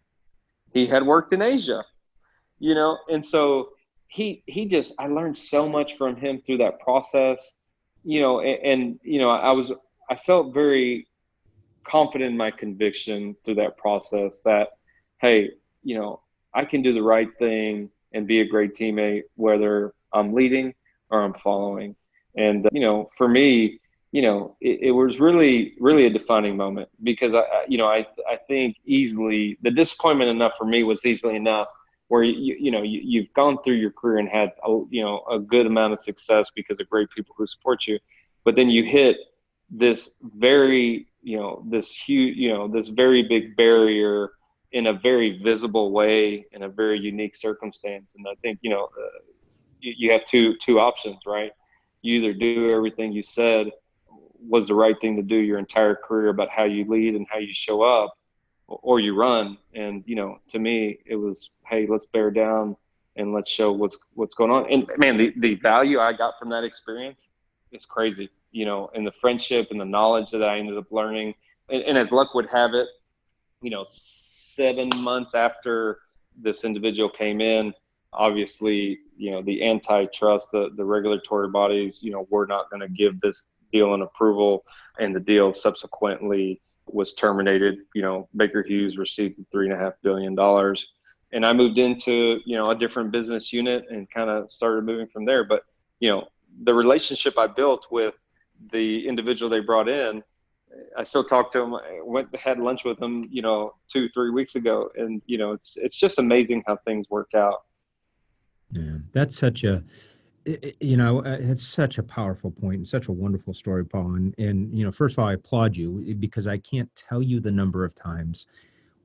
[SPEAKER 3] He had worked in Asia, and so I learned so much from him through that process, I felt very confident in my conviction through that process that, hey, I can do the right thing and be a great teammate, whether I'm leading or I'm following. And, for me, it was really, really a defining moment, because I think easily the disappointment enough for me was easily enough where, you've gone through your career and had, a good amount of success because of great people who support you. But then you hit this very, this huge, this very big barrier in a very visible way, in a very unique circumstance. And I think, you have two options, right? You either do everything you said was the right thing to do your entire career about how you lead and how you show up, or you run. And, to me, it was, hey, let's bear down and let's show what's going on. And, man, the value I got from that experience is crazy, and the friendship and the knowledge that I ended up learning. And as luck would have it, 7 months after this individual came in, obviously, the antitrust, the regulatory bodies, were not going to give this deal an approval, and the deal subsequently was terminated. Baker Hughes received $3.5 billion, and I moved into, a different business unit and kind of started moving from there. But, the relationship I built with the individual they brought in, I still talk to him. I had lunch with him, 2-3 weeks ago, and, it's just amazing how things work out.
[SPEAKER 2] Yeah, that's such a, it's such a powerful point and such a wonderful story, Paul. And first of all, I applaud you, because I can't tell you the number of times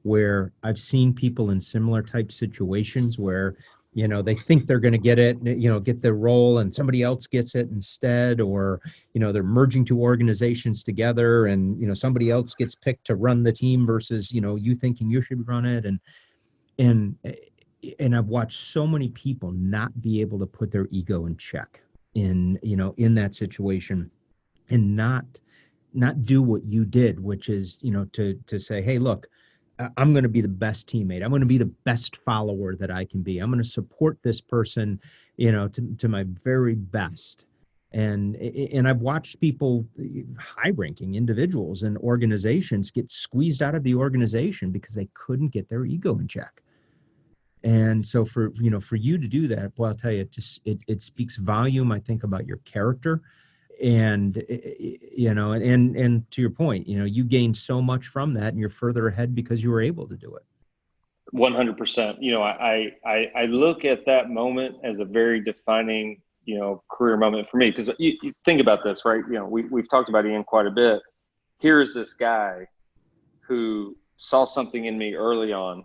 [SPEAKER 2] where I've seen people in similar type situations where, they think they're going to get it, get the role, and somebody else gets it instead, or, they're merging two organizations together, and, somebody else gets picked to run the team versus, you thinking you should run it. And I've watched so many people not be able to put their ego in check in that situation, and not do what you did, which is, to say, hey, look, I'm going to be the best teammate. I'm going to be the best follower that I can be. I'm going to support this person, to my very best. And I've watched people, high-ranking individuals and organizations, get squeezed out of the organization because they couldn't get their ego in check. And so for you to do that, well, I'll tell you, it speaks volume, I think, about your character. And, and to your point, you gained so much from that, and you're further ahead because you were able to do it.
[SPEAKER 3] 100%. I look at that moment as a very defining, career moment for me, because you think about this, right? We've talked about Ian quite a bit. Here is this guy who saw something in me early on,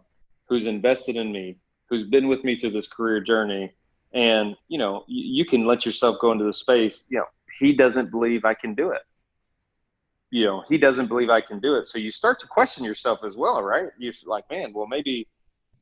[SPEAKER 3] who's invested in me, who's been with me through this career journey. And, you can let yourself go into the space, he doesn't believe I can do it. He doesn't believe I can do it. So you start to question yourself as well, right? You're like, man, well, maybe,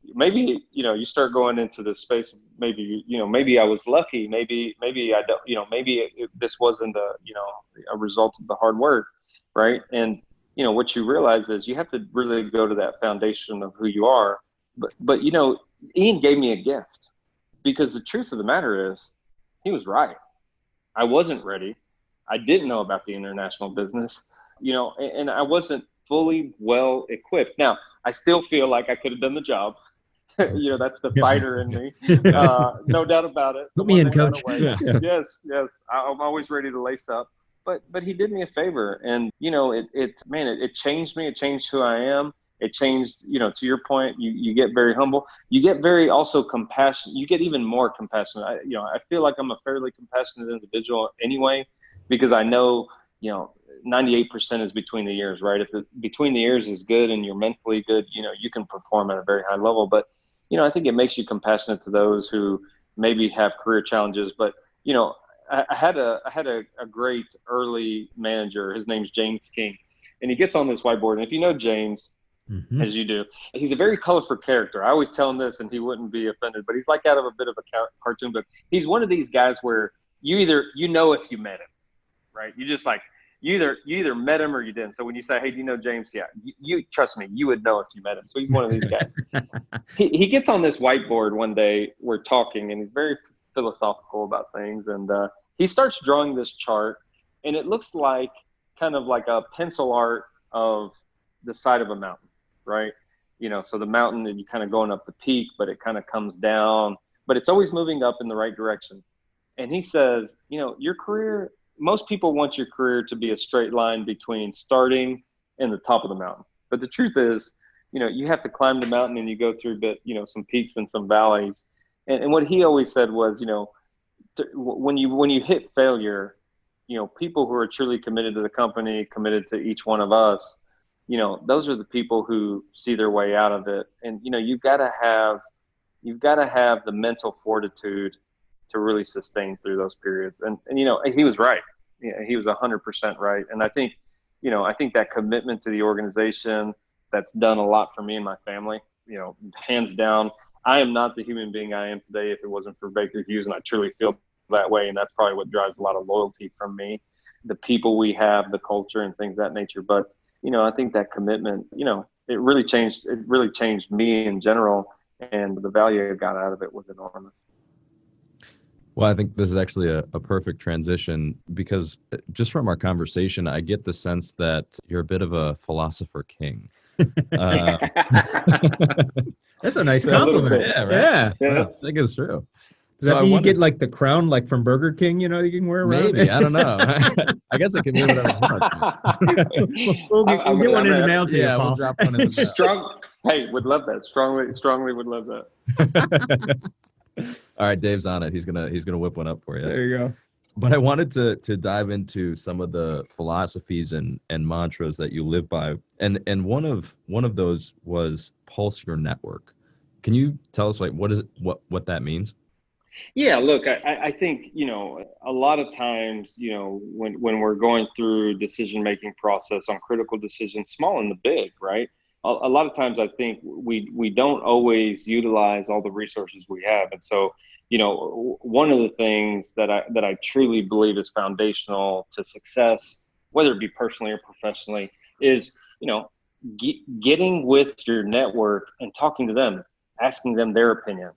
[SPEAKER 3] you start going into this space. Maybe, maybe I was lucky. Maybe I don't, maybe this wasn't a result of the hard work. Right. And, what you realize is you have to really go to that foundation of who you are. But Ian gave me a gift, because the truth of the matter is he was right. I wasn't ready. I didn't know about the international business, and I wasn't fully well equipped. Now, I still feel like I could have done the job. That's the fighter in me. No doubt about it.
[SPEAKER 2] Put me in, coach.
[SPEAKER 3] Yes. I'm always ready to lace up. But he did me a favor, and it changed me. It changed who I am. It changed, to your point, you get very humble. You get very also compassionate. You get even more compassionate. I feel like I'm a fairly compassionate individual anyway, because I know, 98% is between the ears, right? If between the ears is good and you're mentally good, you can perform at a very high level. But, I think it makes you compassionate to those who maybe have career challenges. But, I had a great early manager. His name's James King, and he gets on this whiteboard. And if you know James,
[SPEAKER 2] mm-hmm.
[SPEAKER 3] as you do, he's a very colorful character. I always tell him this, and he wouldn't be offended, but he's like out of a bit of a cartoon book. He's one of these guys where you either, if you met him, right? You just like, you either met him or you didn't. So when you say, hey, do you know James? Yeah, you trust me, you would know if you met him. So he's one of these guys. He gets on this whiteboard one day, we're talking, and he's very philosophical about things. And he starts drawing this chart, and it looks like kind of like a pencil art of the side of a mountain, right? So the mountain, and you kind of going up the peak, but it kind of comes down, but it's always moving up in the right direction. And he says, your career, most people want your career to be a straight line between starting and the top of the mountain. But the truth is, you have to climb the mountain, and you go through some peaks and some valleys. And what he always said was, when you hit failure, people who are truly committed to the company, committed to each one of us, those are the people who see their way out of it. And, you've got to have the mental fortitude to really sustain through those periods. And he was right. He was 100% right. And I think that commitment to the organization, that's done a lot for me and my family, hands down. I am not the human being I am today if it wasn't for Baker Hughes. And I truly feel that way. And that's probably what drives a lot of loyalty from me, the people we have, the culture and things of that nature. But, I think that commitment, it really changed me in general, and the value I got out of it was enormous.
[SPEAKER 4] Well, I think this is actually a perfect transition, because just from our conversation, I get the sense that you're a bit of a philosopher king.
[SPEAKER 2] That's a nice compliment.
[SPEAKER 4] Yeah, right?
[SPEAKER 3] Yeah.
[SPEAKER 4] I think it's true.
[SPEAKER 2] Does that mean you get like the crown, like from Burger King, you can wear around?
[SPEAKER 4] Maybe, I don't know. I guess I can do whatever I want.
[SPEAKER 2] We'll get one in the mail to you, Paul.
[SPEAKER 4] We'll drop one in the mail.
[SPEAKER 3] Hey, would love that. Strongly would love that.
[SPEAKER 4] All right, Dave's on it. He's gonna whip one up for you.
[SPEAKER 2] There you go.
[SPEAKER 4] But I wanted to dive into some of the philosophies and mantras that you live by, and one of those was pulse your network. Can you tell us what that means?
[SPEAKER 3] Yeah, look, I think, a lot of times, when we're going through decision-making process on critical decisions, small and the big, right? A lot of times I think we don't always utilize all the resources we have. And so, one of the things that I truly believe is foundational to success, whether it be personally or professionally, is, getting with your network and talking to them, asking them their opinion.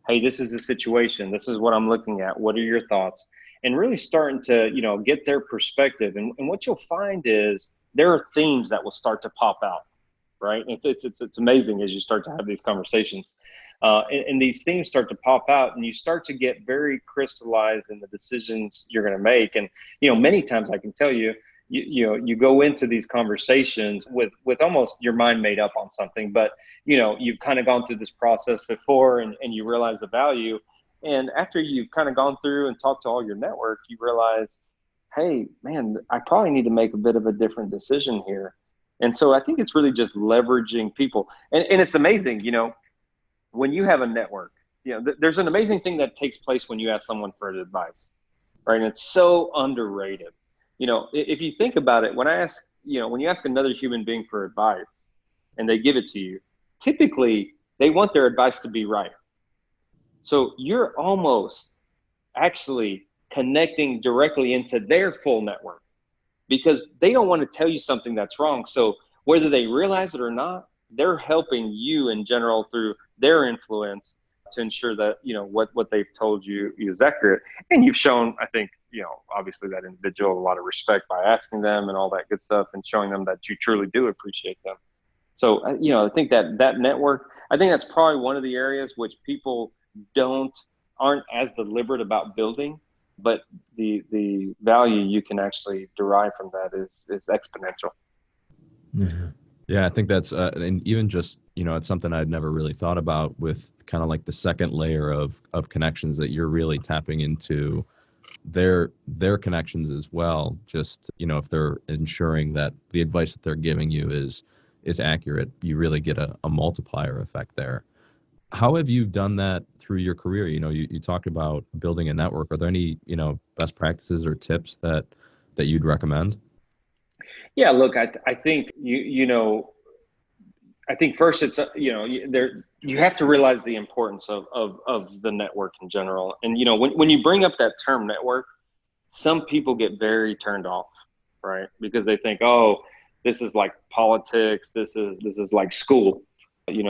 [SPEAKER 3] Hey, this is the situation. This is what I'm looking at. What are your thoughts? And really starting to, get their perspective. And what you'll find is there are themes that will start to pop out, right? It's amazing as you start to have these conversations. And these themes start to pop out, and you start to get very crystallized in the decisions you're going to make. And, many times I can tell you, you go into these conversations with almost your mind made up on something, but you've kind of gone through this process before, and you realize the value. And after you've kind of gone through and talked to all your network, you realize, hey, man, I probably need to make a bit of a different decision here. And so I think it's really just leveraging people. And it's amazing, when you have a network, there's an amazing thing that takes place when you ask someone for advice, right? And it's so underrated. If you think about it, when you ask another human being for advice and they give it to you, typically they want their advice to be right. So you're almost actually connecting directly into their full network because they don't want to tell you something that's wrong. So whether they realize it or not, they're helping you in general through their influence to ensure that, what they've told you is accurate. And you've shown, I think, obviously that individual a lot of respect by asking them and all that good stuff and showing them that you truly do appreciate them. So, I think that network, I think that's probably one of the areas which people aren't as deliberate about building, but the value you can actually derive from that is exponential.
[SPEAKER 4] Mm-hmm. Yeah, I think that's, and even just, it's something I'd never really thought about with kind of like the second layer of connections that you're really tapping into their connections as well. Just, if they're ensuring that the advice that they're giving you is accurate, you really get a multiplier effect there. How have you done that through your career? You talked about building a network. Are there any, best practices or tips that you'd recommend?
[SPEAKER 3] Yeah, look, I think I think first it's you have to realize the importance of the network in general. And when you bring up that term network, some people get very turned off, right? Because they think, oh, this is like politics. This is like school. People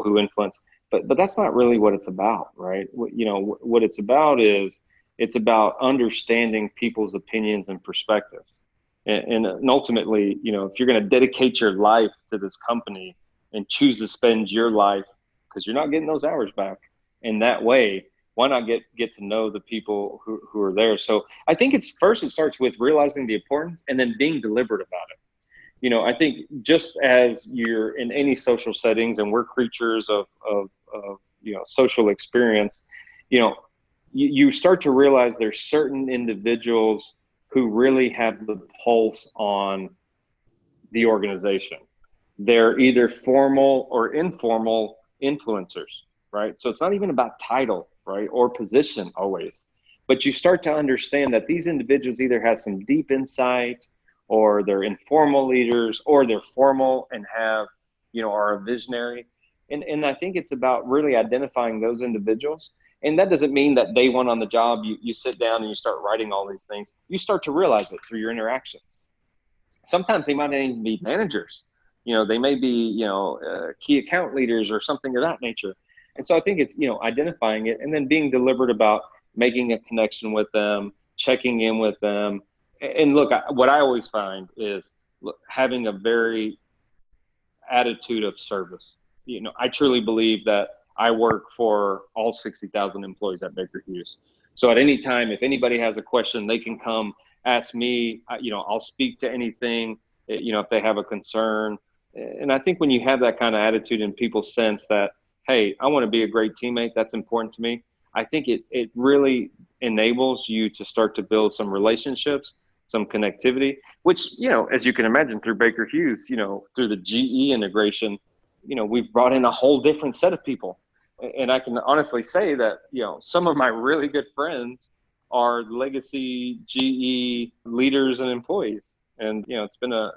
[SPEAKER 3] who influence, but that's not really what it's about, right? What it's about is it's about understanding people's opinions and perspectives. And ultimately, if you're going to dedicate your life to this company and choose to spend your life, because you're not getting those hours back in that way, why not get to know the people who are there? So I think it starts with realizing the importance and then being deliberate about it. I think just as you're in any social settings, and we're creatures of social experience, you start to realize there's certain individuals who really have the pulse on the organization. They're either formal or informal influencers, right? So it's not even about title, right, or position always. But you start to understand that these individuals either have some deep insight, or they're informal leaders, or they're formal and have, are a visionary. And I think it's about really identifying those individuals. And that doesn't mean that day one on the job, you sit down and you start writing all these things. You start to realize it through your interactions. Sometimes they might not even be managers. They may be, key account leaders or something of that nature. And so I think it's, identifying it and then being deliberate about making a connection with them, checking in with them. And look, what I always find is having a very attitude of service. I truly believe that I work for all 60,000 employees at Baker Hughes. So at any time, if anybody has a question, they can come ask me. I'll speak to anything, if they have a concern. And I think when you have that kind of attitude and people sense that, hey, I want to be a great teammate, that's important to me. I think it really enables you to start to build some relationships, some connectivity, which, as you can imagine through Baker Hughes, through the GE integration, we've brought in a whole different set of people. And I can honestly say that, some of my really good friends are legacy GE leaders and employees. And, it's been a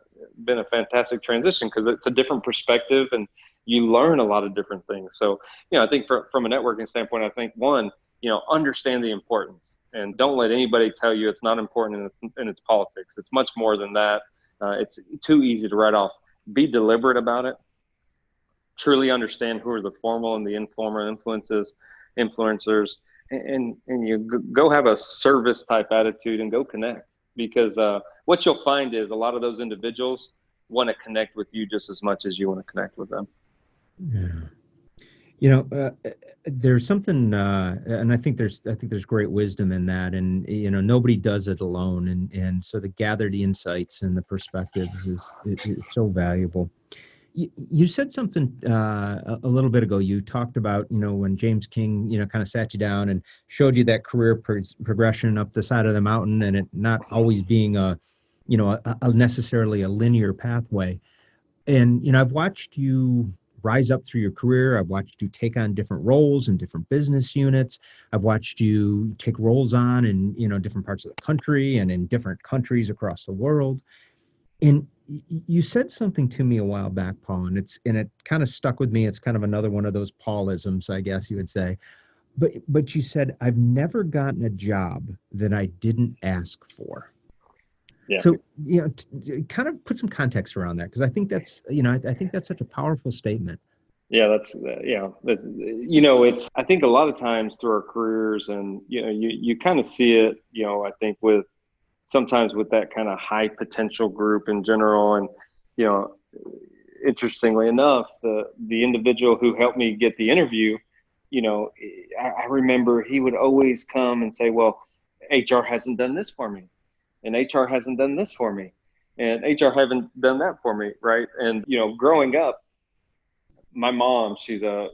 [SPEAKER 3] fantastic transition because it's a different perspective and you learn a lot of different things. So, I think from a networking standpoint, I think one, understand the importance and don't let anybody tell you it's not important in its politics. It's much more than that. It's too easy to write off. Be deliberate about it. Truly understand who are the formal and the informal influencers, and you go have a service type attitude and go connect, because what you'll find is a lot of those individuals want to connect with you just as much as you want to connect with them.
[SPEAKER 2] Yeah. There's something, and I think there's great wisdom in that, and nobody does it alone, and so to gather the insights and the perspectives is so valuable. You said something a little bit ago. You talked about when James King kind of sat you down and showed you that career progression up the side of the mountain, and it not always being a necessarily a linear pathway. And I've watched you rise up through your career. I've watched you take on different roles in different business units. I've watched you take roles on in different parts of the country and in different countries across the world. And you said something to me a while back, Paul, and it kind of stuck with me. It's kind of another one of those Paulisms, I guess you would say. But you said, I've never gotten a job that I didn't ask for.
[SPEAKER 3] Yeah.
[SPEAKER 2] So, kind of put some context around that, because I think that's, I think that's such a powerful statement.
[SPEAKER 3] Yeah, it's, I think a lot of times through our careers, and, you kind of see it, I think sometimes with that kind of high potential group in general. And, interestingly enough, the individual who helped me get the interview, I remember he would always come and say, well, HR hasn't done this for me, and HR hasn't done this for me, and HR haven't done that for me. Right. And, growing up, my mom, she's a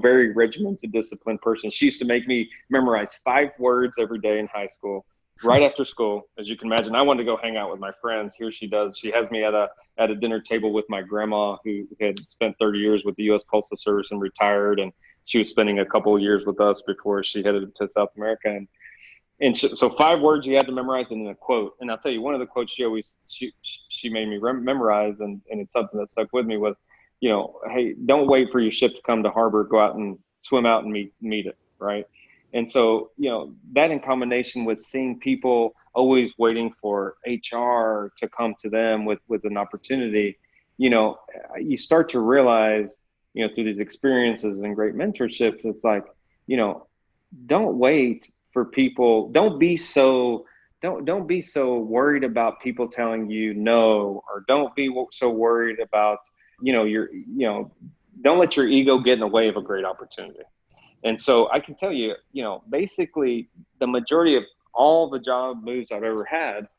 [SPEAKER 3] very regimented, disciplined person. She used to make me memorize 5 words every day in high school. Right after school, as you can imagine, I wanted to go hang out with my friends. Here she does. She has me at a dinner table with my grandma, who had spent 30 years with the U.S. Postal Service and retired, and she was spending a couple of years with us before she headed to South America. And so 5 words you had to memorize, and then a quote. And I'll tell you, one of the quotes she made me memorize, and it's something that stuck with me, was, hey, don't wait for your ship to come to harbor. Go out and swim out and meet it, right? And so, that in combination with seeing people always waiting for HR to come to them with an opportunity, you start to realize, through these experiences and great mentorships, it's like, don't wait for people. Don't be so worried about people telling you no, or don't be so worried about, don't let your ego get in the way of a great opportunity. And so I can tell you, basically the majority of all the job moves I've ever had,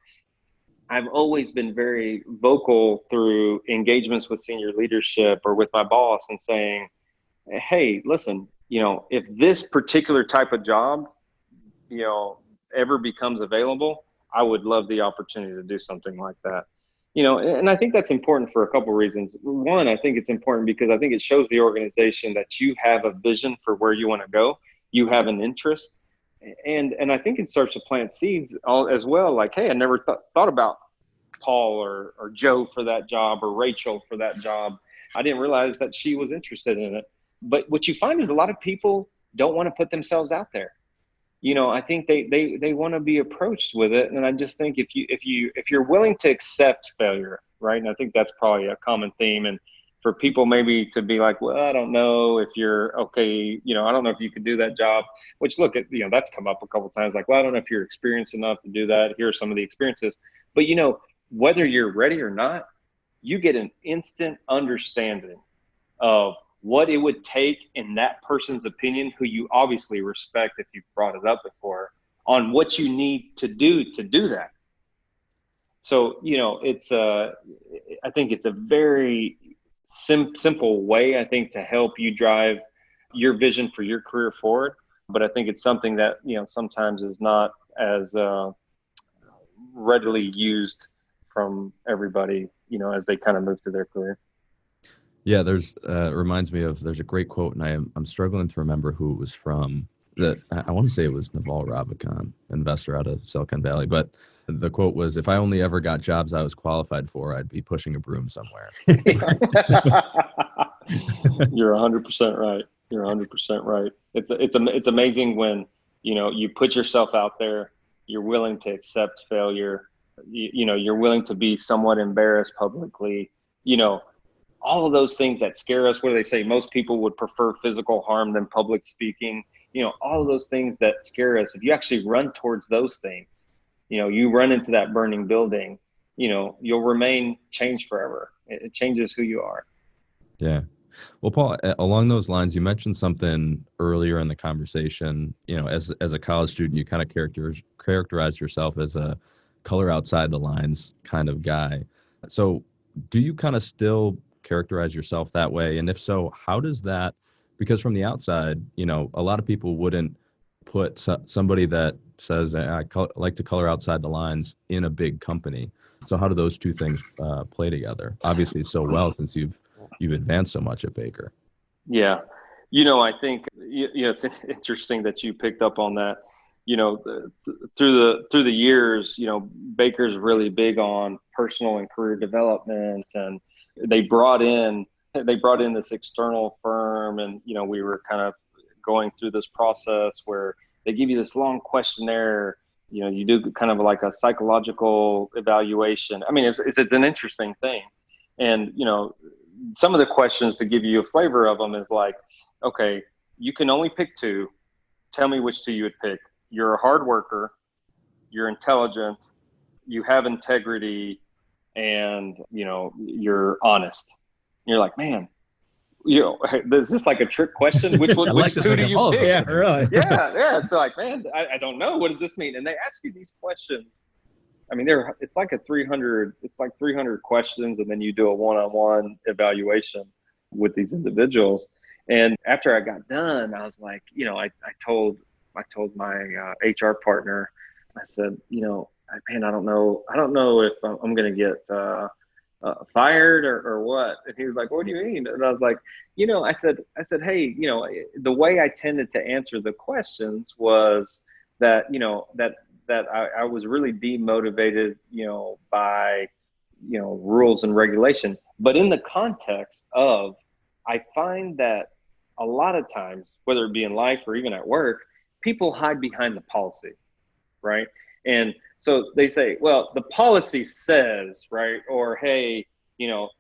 [SPEAKER 3] I've always been very vocal through engagements with senior leadership or with my boss, and saying, hey, listen, if this particular type of job, ever becomes available, I would love the opportunity to do something like that. And I think that's important for a couple of reasons. One, I think it's important because I think it shows the organization that you have a vision for where you want to go. You have an interest. And I think it starts to plant seeds as well. Like, hey, I never thought about Paul or Joe for that job, or Rachel for that job. I didn't realize that she was interested in it. But what you find is a lot of people don't want to put themselves out there. I think they want to be approached with it. And I just think if you're willing to accept failure, right? And I think that's probably a common theme. And for people maybe to be like, well, I don't know if you're okay. I don't know if you could do that job, which that's come up a couple of times. Like, well, I don't know if you're experienced enough to do that. Here are some of the experiences. But, whether you're ready or not, you get an instant understanding of what it would take in that person's opinion, who you obviously respect if you've brought it up before, on what you need to do that. So, I think it's a very simple way, I think, to help you drive your vision for your career forward. But I think it's something that, sometimes is not as readily used from everybody, as they kind of move through their career.
[SPEAKER 4] Yeah, it reminds me of, there's a great quote, and I'm struggling to remember who it was from. I want to say it was Naval Ravikant, investor out of Silicon Valley, but the quote was, if I only ever got jobs I was qualified for, I'd be pushing a broom somewhere.
[SPEAKER 3] You're 100% right. You're 100% right. It's amazing when, you put yourself out there, you're willing to accept failure, you're willing to be somewhat embarrassed publicly, all of those things that scare us. What do they say? Most people would prefer physical harm than public speaking. All of those things that scare us. If you actually run towards those things, you run into that burning building, you'll remain changed forever. It changes who you are.
[SPEAKER 4] Yeah. Well, Paul, along those lines, you mentioned something earlier in the conversation. As a college student, you kind of characterized yourself as a color outside the lines kind of guy. So do you kind of still characterize yourself that way? And if so, how does that, because from the outside, a lot of people wouldn't put somebody that says, I like to color outside the lines in a big company. So how do those two things play together? Obviously so well, since you've advanced so much at Baker.
[SPEAKER 3] Yeah. I think, it's interesting that you picked up on that. Through the years, Baker's really big on personal and career development, and they brought in this external firm, and, we were kind of going through this process where they give you this long questionnaire. You do kind of like a psychological evaluation. I mean, it's an interesting thing. And, some of the questions, to give you a flavor of them, is like, okay, you can only pick two. Tell me which two you would pick. You're a hard worker, you're intelligent, you have integrity, and, you're honest. You're like, man, is this like a trick question? Which two do you pick?
[SPEAKER 2] Yeah, really.
[SPEAKER 3] Yeah. So like, man, I don't know. What does this mean? And they ask you these questions. I mean, it's like 300 questions, and then you do a one-on-one evaluation with these individuals. And after I got done, I was like, I told my HR partner, I said, man, I don't know if I'm going to get fired or what. And he was like, what do you mean? And I was like, I said, hey, the way I tended to answer the questions was that, that I was really demotivated, by, rules and regulation. But in the context of, I find that a lot of times, whether it be in life or even at work, people hide behind the policy, right? And so they say, well, the policy says, right? Or, hey,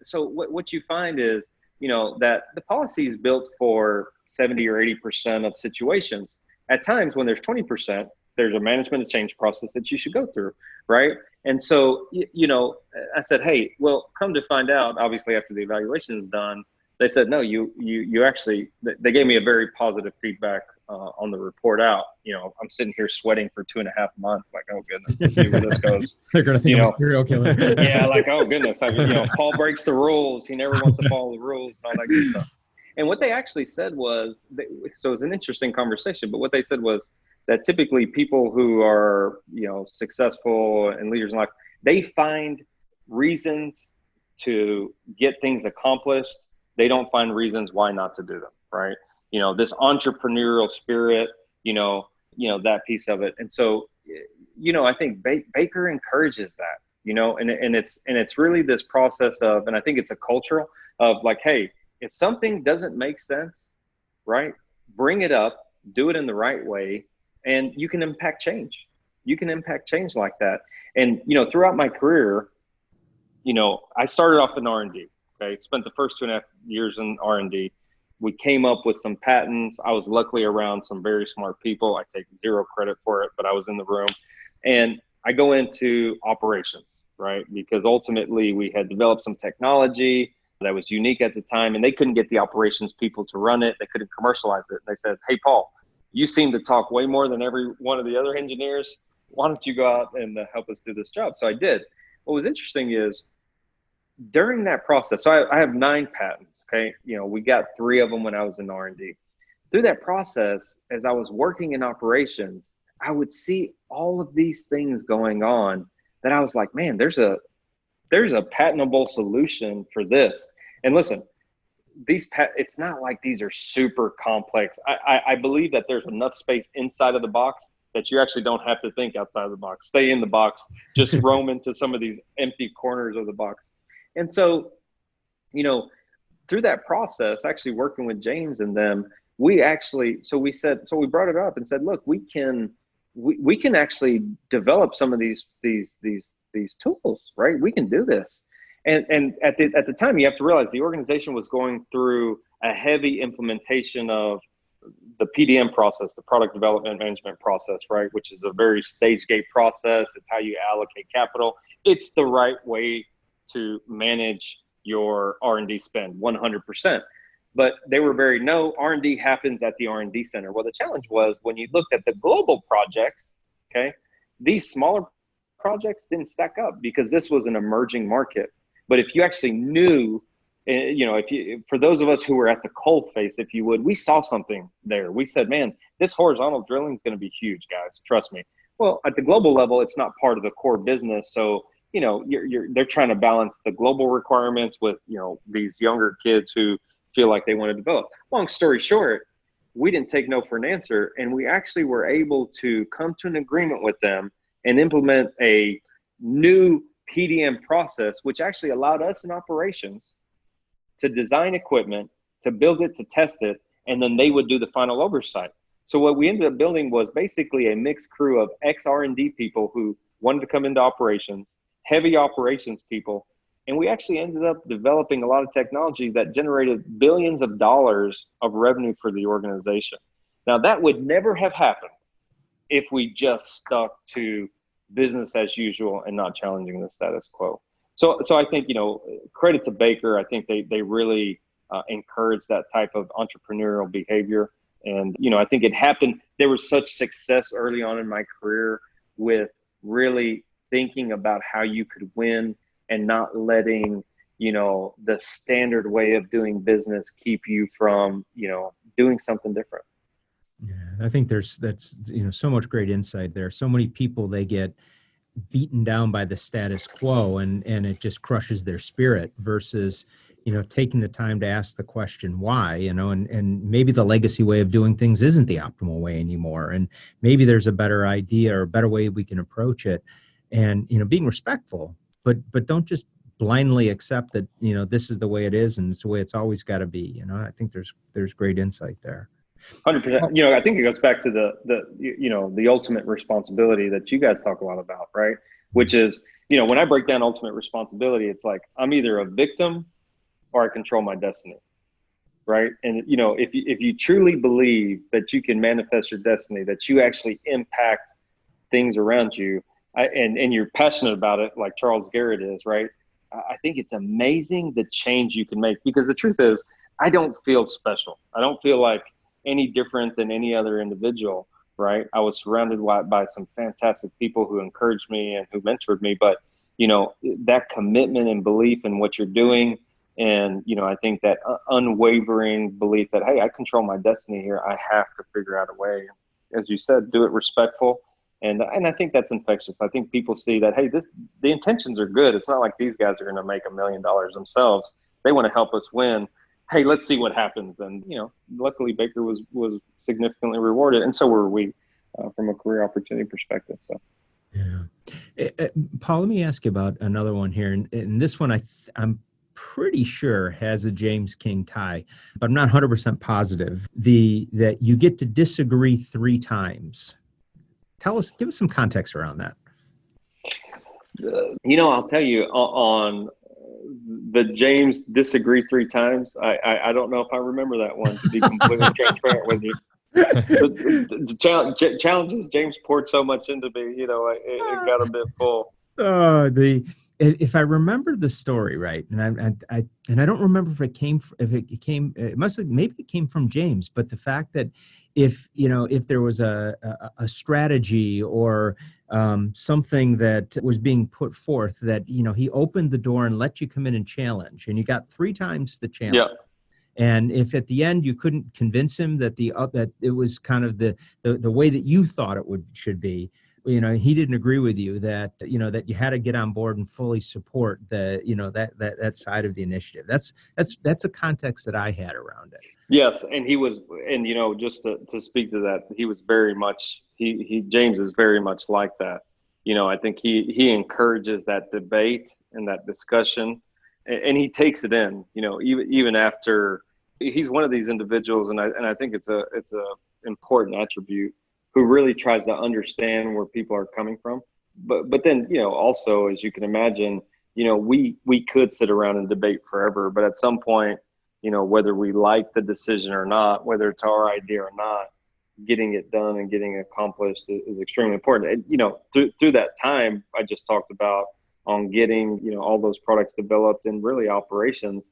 [SPEAKER 3] so what you find is, that the policy is built for 70 or 80% of situations. At times when there's 20%, there's a management and change process that you should go through, right? And so, I said, hey, well, come to find out, obviously after the evaluation is done, they said, no, you actually, they gave me a very positive feedback on the report out. I'm sitting here sweating for 2.5 months, like, oh goodness, let's see where this goes.
[SPEAKER 2] They're going to think I'm a serial killer.
[SPEAKER 3] Yeah, like, oh goodness, Paul breaks the rules. He never wants to follow the rules and all that good stuff. And what they actually said was, so it was an interesting conversation, but what they said was that typically people who are, successful and leaders in life, they find reasons to get things accomplished. They don't find reasons why not to do them, right? This entrepreneurial spirit, that piece of it. And so, I think Baker encourages that, and it's really this process of, and I think it's a cultural of like, hey, if something doesn't make sense, right, bring it up, do it in the right way, and you can impact change. You can impact change like that. And, throughout my career, I started off in R&D. Okay, spent the first 2.5 years in R&D. We came up with some patents. I was luckily around some very smart people. I take zero credit for it, but I was in the room. And I go into operations, right? Because ultimately we had developed some technology that was unique at the time, and they couldn't get the operations people to run it. They couldn't commercialize it. They said, hey, Paul, you seem to talk way more than every one of the other engineers. Why don't you go out and help us do this job? So I did. What was interesting is, during that process, so I have 9 patents, okay? We got 3 of them when I was in R&D. Through that process, as I was working in operations, I would see all of these things going on that I was like, man, there's a patentable solution for this. And listen, it's not like these are super complex. I believe that there's enough space inside of the box that you actually don't have to think outside of the box. Stay in the box, just roam into some of these empty corners of the box. And so, through that process, actually working with James and them, we brought it up and said, look, we can actually develop some of these these tools, right? We can do this. And at the time, you have to realize the organization was going through a heavy implementation of the PDM process, the product development management process, right? Which is a very stage gate process. It's how you allocate capital. It's the right way to manage your R&D spend 100%. But they were no, R&D happens at the R&D center. Well, the challenge was when you looked at the global projects, okay, these smaller projects didn't stack up because this was an emerging market. But if you actually knew, for those of us who were at the coal face, if you would, we saw something there. We said, man, this horizontal drilling is going to be huge, guys. Trust me. Well, at the global level, it's not part of the core business. So, they're trying to balance the global requirements with, these younger kids who feel like they want to develop. Long story short, we didn't take no for an answer. And we actually were able to come to an agreement with them and implement a new PDM process, which actually allowed us in operations to design equipment, to build it, to test it, and then they would do the final oversight. So what we ended up building was basically a mixed crew of ex-R&D people who wanted to come into operations, heavy operations people, and we actually ended up developing a lot of technology that generated billions of dollars of revenue for the organization. Now, that would never have happened if we just stuck to business as usual and not challenging the status quo. So I think, credit to Baker. I think they really encourage that type of entrepreneurial behavior. And, I think it happened. There was such success early on in my career with really thinking about how you could win and not letting, the standard way of doing business keep you from, doing something different.
[SPEAKER 2] Yeah, I think that's so much great insight there. So many people, they get beaten down by the status quo and it just crushes their spirit versus, taking the time to ask the question why, and maybe the legacy way of doing things isn't the optimal way anymore. And maybe there's a better idea or a better way we can approach it, and, being respectful, but don't just blindly accept that, this is the way it is and it's the way it's always got to be. I think there's great insight there.
[SPEAKER 3] 100%. I think it goes back to the ultimate responsibility that you guys talk a lot about, right? Which is, when I break down ultimate responsibility, it's like I'm either a victim or I control my destiny, right? And if you truly believe that you can manifest your destiny, that you actually impact things around you, and you're passionate about it, like Charles Garrett is, right? I think it's amazing the change you can make, because the truth is, I don't feel special. I don't feel like any different than any other individual, right? I was surrounded by some fantastic people who encouraged me and who mentored me, but that commitment and belief in what you're doing, and I think that unwavering belief that, hey, I control my destiny here. I have to figure out a way, as you said, do it respectful, and I think that's infectious. I think people see that, hey, the intentions are good. It's not like these guys are going to make $1 million themselves. They want to help us win. Hey, let's see what happens. And, luckily Baker was significantly rewarded. And so were we from a career opportunity perspective. So,
[SPEAKER 2] yeah. Paul, let me ask you about another one here. And this one, I'm pretty sure has a James King tie, but I'm not 100% positive. That you get to disagree 3 times. Give us some context around that.
[SPEAKER 3] I'll tell you on the James disagree 3 times. I don't know if I remember that one, to be completely transparent with you. The challenges James poured so much into me, it got a bit full.
[SPEAKER 2] If I remember the story right, and I don't remember if it came, maybe it came from James, but the fact that if there was a strategy or something that was being put forth, that he opened the door and let you come in and challenge, and you got 3 times the challenge.
[SPEAKER 3] Yeah.
[SPEAKER 2] And if at the end you couldn't convince him that that it was kind of the way that you thought it should be, he didn't agree with you, that that you had to get on board and fully support that side of the initiative. That's a context that I had around it.
[SPEAKER 3] Yes, and he was, and just to speak to that, he was very much James is very much like that. I think he encourages that debate and that discussion, and he takes it in. Even after, he's one of these individuals, and I think it's a important attribute, who really tries to understand where people are coming from, but then, also, as you can imagine, we could sit around and debate forever, but at some point, whether we like the decision or not, whether it's our idea or not, getting it done and getting it accomplished is extremely important. And, through that time I just talked about, on getting, all those products developed and really operations,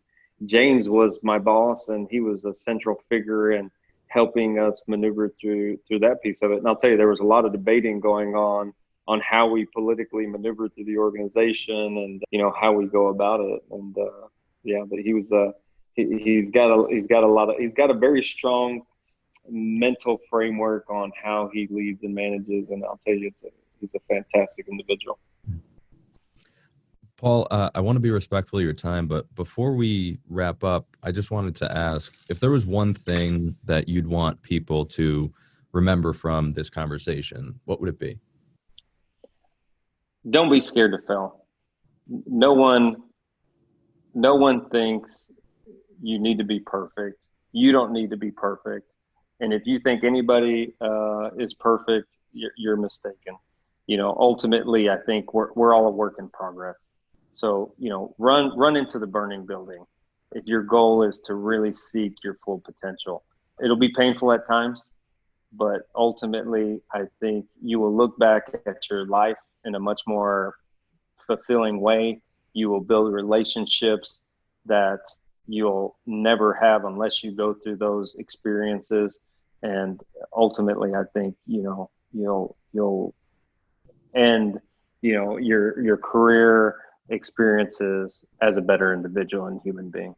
[SPEAKER 3] James was my boss, and he was a central figure in helping us maneuver through that piece of it. And I'll tell you, there was a lot of debating going on how we politically maneuver through the organization and, how we go about it. And but he's got a very strong mental framework on how he leads and manages. And I'll tell you, he's a fantastic individual.
[SPEAKER 4] Paul, I want to be respectful of your time, but before we wrap up, I just wanted to ask if there was one thing that you'd want people to remember from this conversation, what would it be?
[SPEAKER 3] Don't be scared to fail. No one thinks you need to be perfect. You don't need to be perfect. And if you think anybody is perfect, you're mistaken. Ultimately, I think we're all a work in progress. So, run into the burning building if your goal is to really seek your full potential. It'll be painful at times, but ultimately, I think you will look back at your life in a much more fulfilling way. You will build relationships that you'll never have unless you go through those experiences. And ultimately, I think, you'll end, your career experiences as a better individual and human being.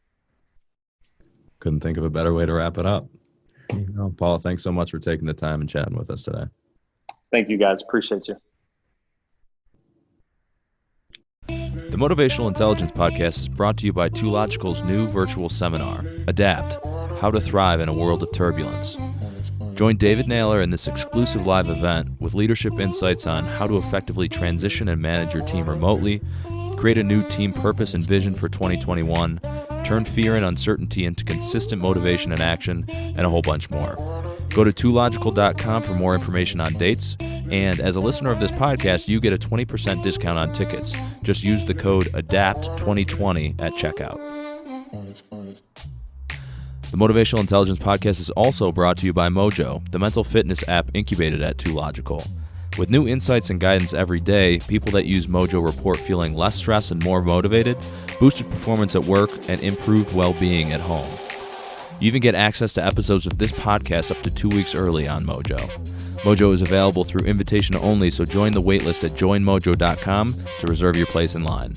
[SPEAKER 4] Couldn't think of a better way to wrap it up. Paul, thanks so much for taking the time and chatting with us today.
[SPEAKER 3] Thank you, guys. Appreciate you.
[SPEAKER 1] The Motivational Intelligence Podcast is brought to you by 2Logical's new virtual seminar, Adapt: How to Thrive in a World of Turbulence. Join David Naylor in this exclusive live event with leadership insights on how to effectively transition and manage your team remotely, create a new team purpose and vision for 2021, turn fear and uncertainty into consistent motivation and action, and a whole bunch more. Go to 2logical.com for more information on dates. And as a listener of this podcast, you get a 20% discount on tickets. Just use the code ADAPT2020 at checkout. The Motivational Intelligence Podcast is also brought to you by Mojo, the mental fitness app incubated at 2Logical. With new insights and guidance every day, people that use Mojo report feeling less stressed and more motivated, boosted performance at work, and improved well-being at home. You even get access to episodes of this podcast up to 2 weeks early on Mojo. Mojo is available through invitation only, so join the waitlist at joinmojo.com to reserve your place in line.